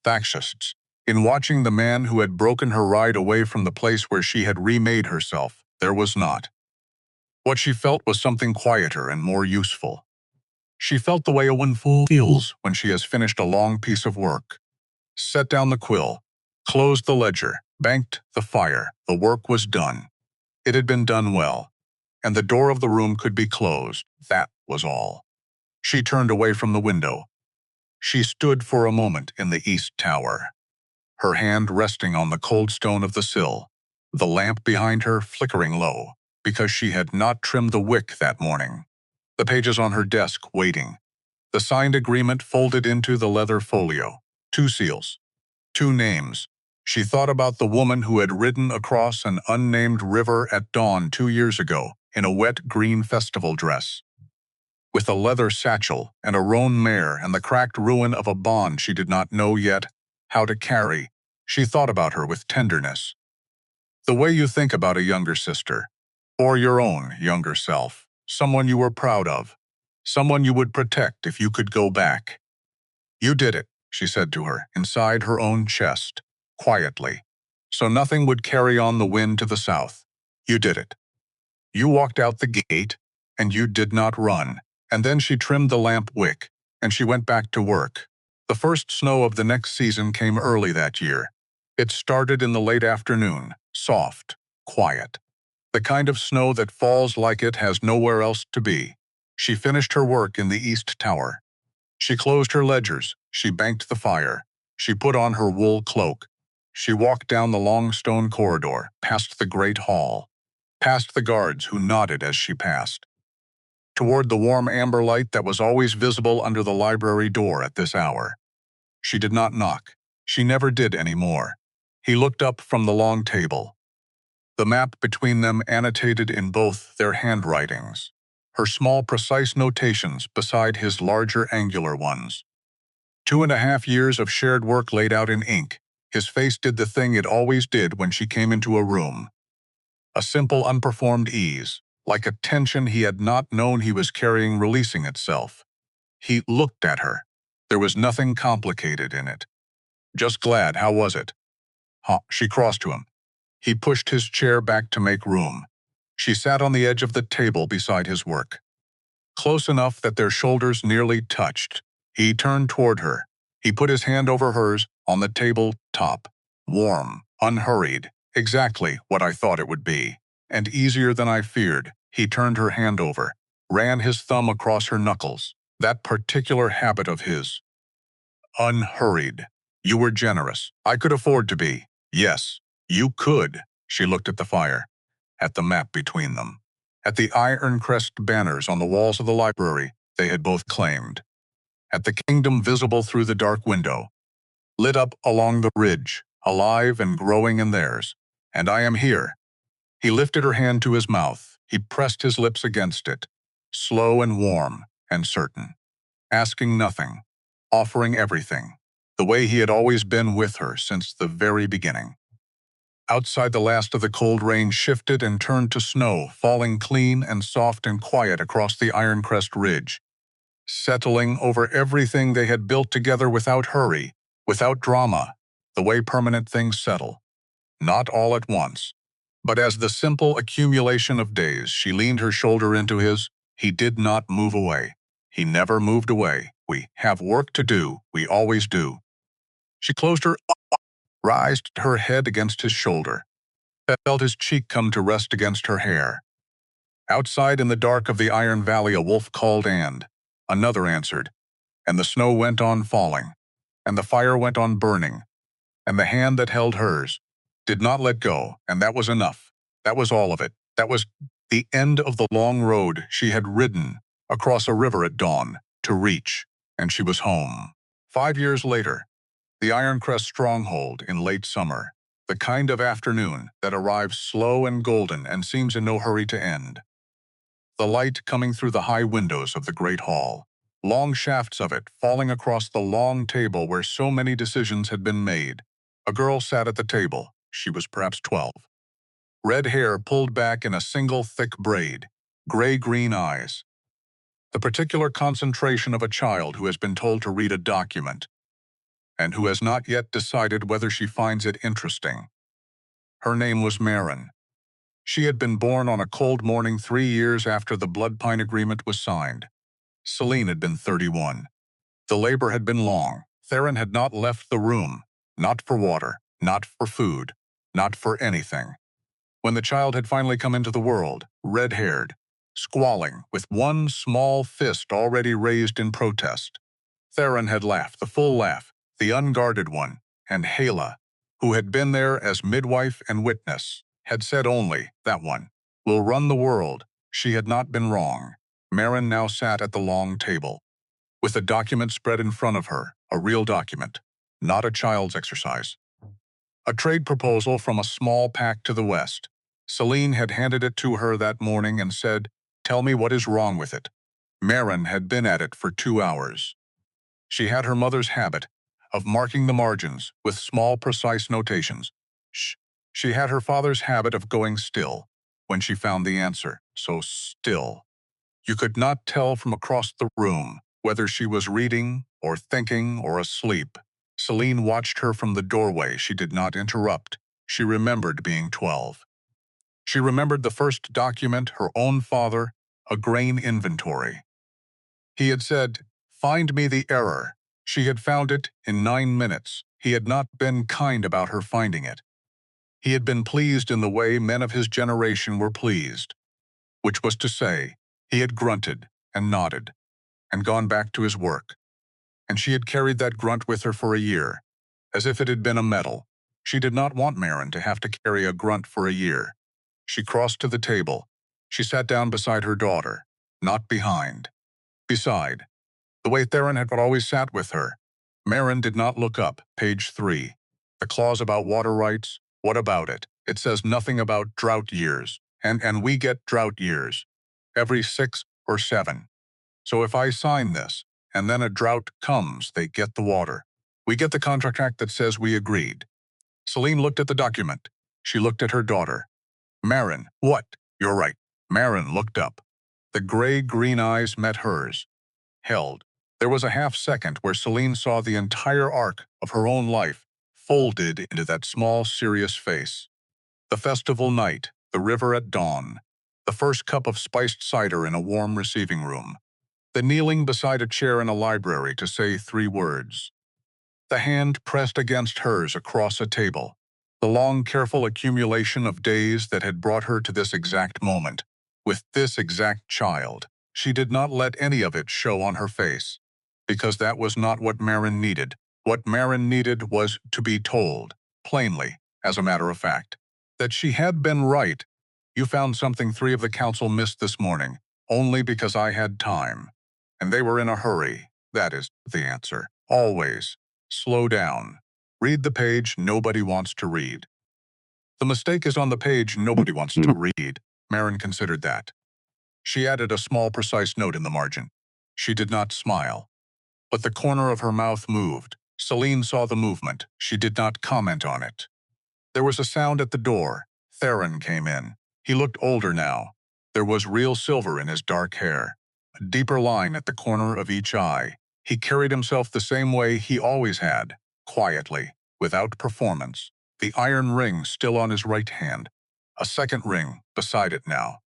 A: Fascists. In watching the man who had broken her ride away from the place where she had remade herself, there was not. What she felt was something quieter and more useful. She felt the way a woman feels when she has finished a long piece of work. Set down the quill, closed the ledger, banked the fire. The work was done. It had been done well, and the door of the room could be closed. That was all. She turned away from the window. She stood for a moment in the east tower, her hand resting on the cold stone of the sill, the lamp behind her flickering low, because she had not trimmed the wick that morning. The pages on her desk waiting. The signed agreement folded into the leather folio. 2 seals. 2 names. She thought about the woman who had ridden across an unnamed river at dawn 2 years ago in a wet green festival dress, with a leather satchel and a roan mare and the cracked ruin of a bond she did not know yet how to carry. She thought about her with tenderness. The way you think about a younger sister, or your own younger self, someone you were proud of, someone you would protect if you could go back. You did it, she said to her, inside her own chest, quietly, so nothing would carry on the wind to the south. You did it. You walked out the gate, and you did not run. And then she trimmed the lamp wick, and she went back to work. The first snow of the next season came early that year. It started in the late afternoon, soft, quiet. The kind of snow that falls like it has nowhere else to be. She finished her work in the east tower. She closed her ledgers. She banked the fire. She put on her wool cloak. She walked down the long stone corridor, past the great hall, past the guards who nodded as she passed, toward the warm amber light that was always visible under the library door at this hour. She did not knock. She never did any more. He looked up from the long table, the map between them annotated in both their handwritings, her small precise notations beside his larger angular ones. 2.5 years of shared work laid out in ink. His face did the thing it always did when she came into a room. A simple, unperformed ease, like a tension he had not known he was carrying releasing itself. He looked at her. There was nothing complicated in it. Just glad, how was it? Huh, she crossed to him. He pushed his chair back to make room. She sat on the edge of the table beside his work, close enough that their shoulders nearly touched. He turned toward her. He put his hand over hers on the table top. Warm, unhurried, exactly what I thought it would be. And easier than I feared. He turned her hand over, ran his thumb across her knuckles. That particular habit of his. Unhurried. You were generous. I could afford to be. Yes, you could. She looked at the fire, at the map between them, at the Ironcrest banners on the walls of the library they had both claimed, at the kingdom visible through the dark window, lit up along the ridge, alive and growing in theirs. And I am here. He lifted her hand to his mouth. He pressed his lips against it, slow and warm and certain, asking nothing, offering everything, the way he had always been with her since the very beginning. Outside, the last of the cold rain shifted and turned to snow, falling clean and soft and quiet across the Ironcrest ridge, settling over everything they had built together without hurry, without drama, the way permanent things settle. Not all at once, but as the simple accumulation of days. She leaned her shoulder into his. He did not move away. He never moved away. We have work to do. We always do. She closed her eyes, raised her head against his shoulder, felt his cheek come to rest against her hair. Outside in the dark of the Iron Valley, a wolf called, and another answered, and the snow went on falling, and the fire went on burning, and the hand that held hers did not let go, and that was enough. That was all of it. That was the end of the long road she had ridden across a river at dawn to reach, and she was home. 5 years later, the Ironcrest stronghold in late summer, the kind of afternoon that arrives slow and golden and seems in no hurry to end. The light coming through the high windows of the great hall, long shafts of it falling across the long table where so many decisions had been made. A girl sat at the table. She was perhaps 12. Red hair pulled back in a single thick braid, gray-green eyes. The particular concentration of a child who has been told to read a document and who has not yet decided whether she finds it interesting. Her name was Marin. She had been born on a cold morning 3 years after the Bloodpine agreement was signed. Celine had been 31. The labor had been long. Theron had not left the room, not for water, not for food, not for anything. When the child had finally come into the world, red-haired, squalling, with one small fist already raised in protest, Theron had laughed, the full laugh, the unguarded one, and Hala, who had been there as midwife and witness, had said only, that one will run the world. She had not been wrong. Marin now sat at the long table, with a document spread in front of her, a real document, not a child's exercise. A trade proposal from a small pack to the west. Celine had handed it to her that morning and said, "Tell me what is wrong with it." Marin had been at it for 2 hours. She had her mother's habit of marking the margins with small, precise notations. She had her father's habit of going still when she found the answer, so still. You could not tell from across the room whether she was reading or thinking or asleep. Celine watched her from the doorway. She did not interrupt. She remembered being 12. She remembered the first document, her own father, a grain inventory. He had said, "Find me the error." She had found it in 9 minutes. He had not been kind about her finding it. He had been pleased in the way men of his generation were pleased, which was to say, he had grunted and nodded and gone back to his work. And she had carried that grunt with her for a year, as if it had been a medal. She did not want Marin to have to carry a grunt for a year. She crossed to the table. She sat down beside her daughter, not behind. Beside, the way Theron had always sat with her. Marin did not look up. Page 3. The clause about water rights, what about it? It says nothing about drought years, and we get drought years every 6 or 7. So if I sign this, and then a drought comes, they get the water. We get the contract that says we agreed. Celine looked at the document. She looked at her daughter. Marin, what? You're right. Marin looked up. The gray-green eyes met hers. Held. There was a half-second where Celine saw the entire arc of her own life folded into that small, serious face. The festival night, the river at dawn, the first cup of spiced cider in a warm receiving room, the kneeling beside a chair in a library to say 3 words, the hand pressed against hers across a table, the long, careful accumulation of days that had brought her to this exact moment, with this exact child. She did not let any of it show on her face, because that was not what Marin needed. What Marin needed was to be told, plainly, as a matter of fact, that she had been right. You found something 3 of the council missed this morning, only because I had time. And they were in a hurry. That is the answer. Always. Slow down. Read the page nobody wants to read. The mistake is on the page nobody wants to read. Marin considered that. She added a small, precise note in the margin. She did not smile, but the corner of her mouth moved. Celine saw the movement. She did not comment on it. There was a sound at the door. Theron came in. He looked older now. There was real silver in his dark hair, a deeper line at the corner of each eye. He carried himself the same way he always had, quietly, without performance, the iron ring still on his right hand, a second ring beside it now.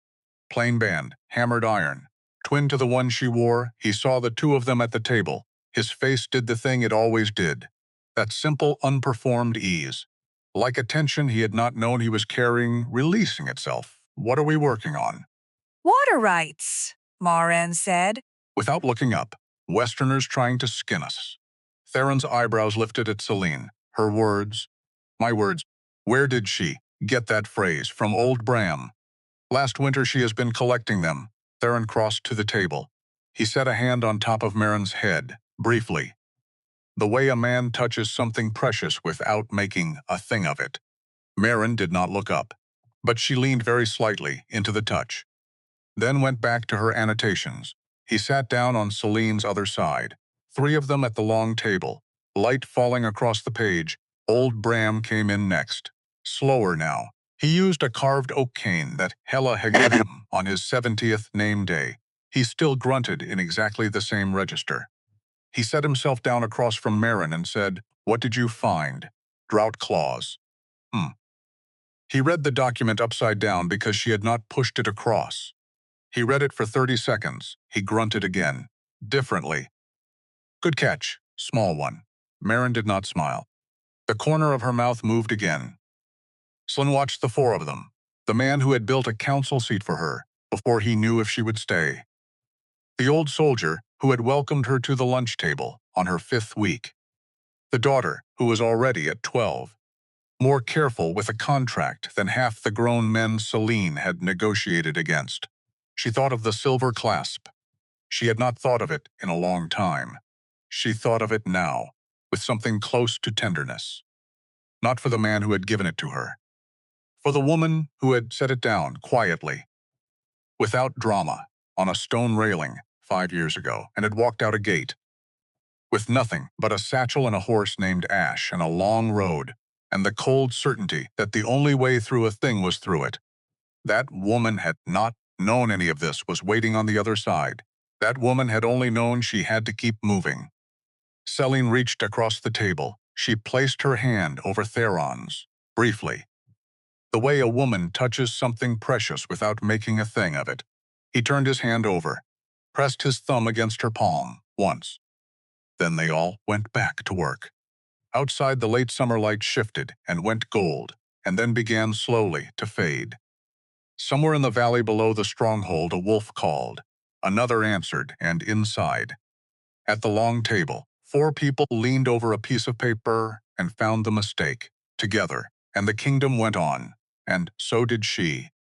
A: Plain band, hammered iron. Twin to the one she wore, he saw the two of them at the table. His face did the thing it always did. That simple, unperformed ease. Like a tension he had not known he was carrying, releasing itself. What are we working on?
C: Water rights, Moran said.
A: Without looking up, Westerners trying to skin us. Theron's eyebrows lifted at Celine. Her words, my words, where did she get that phrase from old Bram? Last winter she has been collecting them. Theron crossed to the table. He set a hand on top of Marin's head, briefly. The way a man touches something precious without making a thing of it. Marin did not look up, but she leaned very slightly into the touch. Then went back to her annotations. He sat down on Celine's other side, three of them at the long table, light falling across the page. Old Bram came in next, slower now. He used a carved oak cane that Hela had given him on his 70th name day. He still grunted in exactly the same register. He set himself down across from Marin and said, "What did you find?" "Drought clause." He read the document upside down because she had not pushed it across. He read it for 30 seconds. He grunted again, differently. "Good catch, small one." Marin did not smile. The corner of her mouth moved again. Celine watched the four of them, the man who had built a council seat for her, before he knew if she would stay. The old soldier who had welcomed her to the lunch table on her 5th week. The daughter who was already at 12. More careful with a contract than half the grown men Celine had negotiated against. She thought of the silver clasp. She had not thought of it in a long time. She thought of it now, with something close to tenderness. Not for the man who had given it to her. For the woman who had set it down quietly, without drama, on a stone railing 5 years ago, and had walked out a gate. With nothing but a satchel and a horse named Ash and a long road, and the cold certainty that the only way through a thing was through it. That woman had not known any of this was waiting on the other side. That woman had only known she had to keep moving. Celine reached across the table. She placed her hand over Theron's, briefly. The way a woman touches something precious without making a thing of it. He turned his hand over, pressed his thumb against her palm, once. Then they all went back to work. Outside, the late summer light shifted and went gold, and then began slowly to fade. Somewhere in the valley below the stronghold, a wolf called. Another answered, and inside, at the long table, 4 people leaned over a piece of paper and found the mistake, together, and the kingdom went on, and so did she.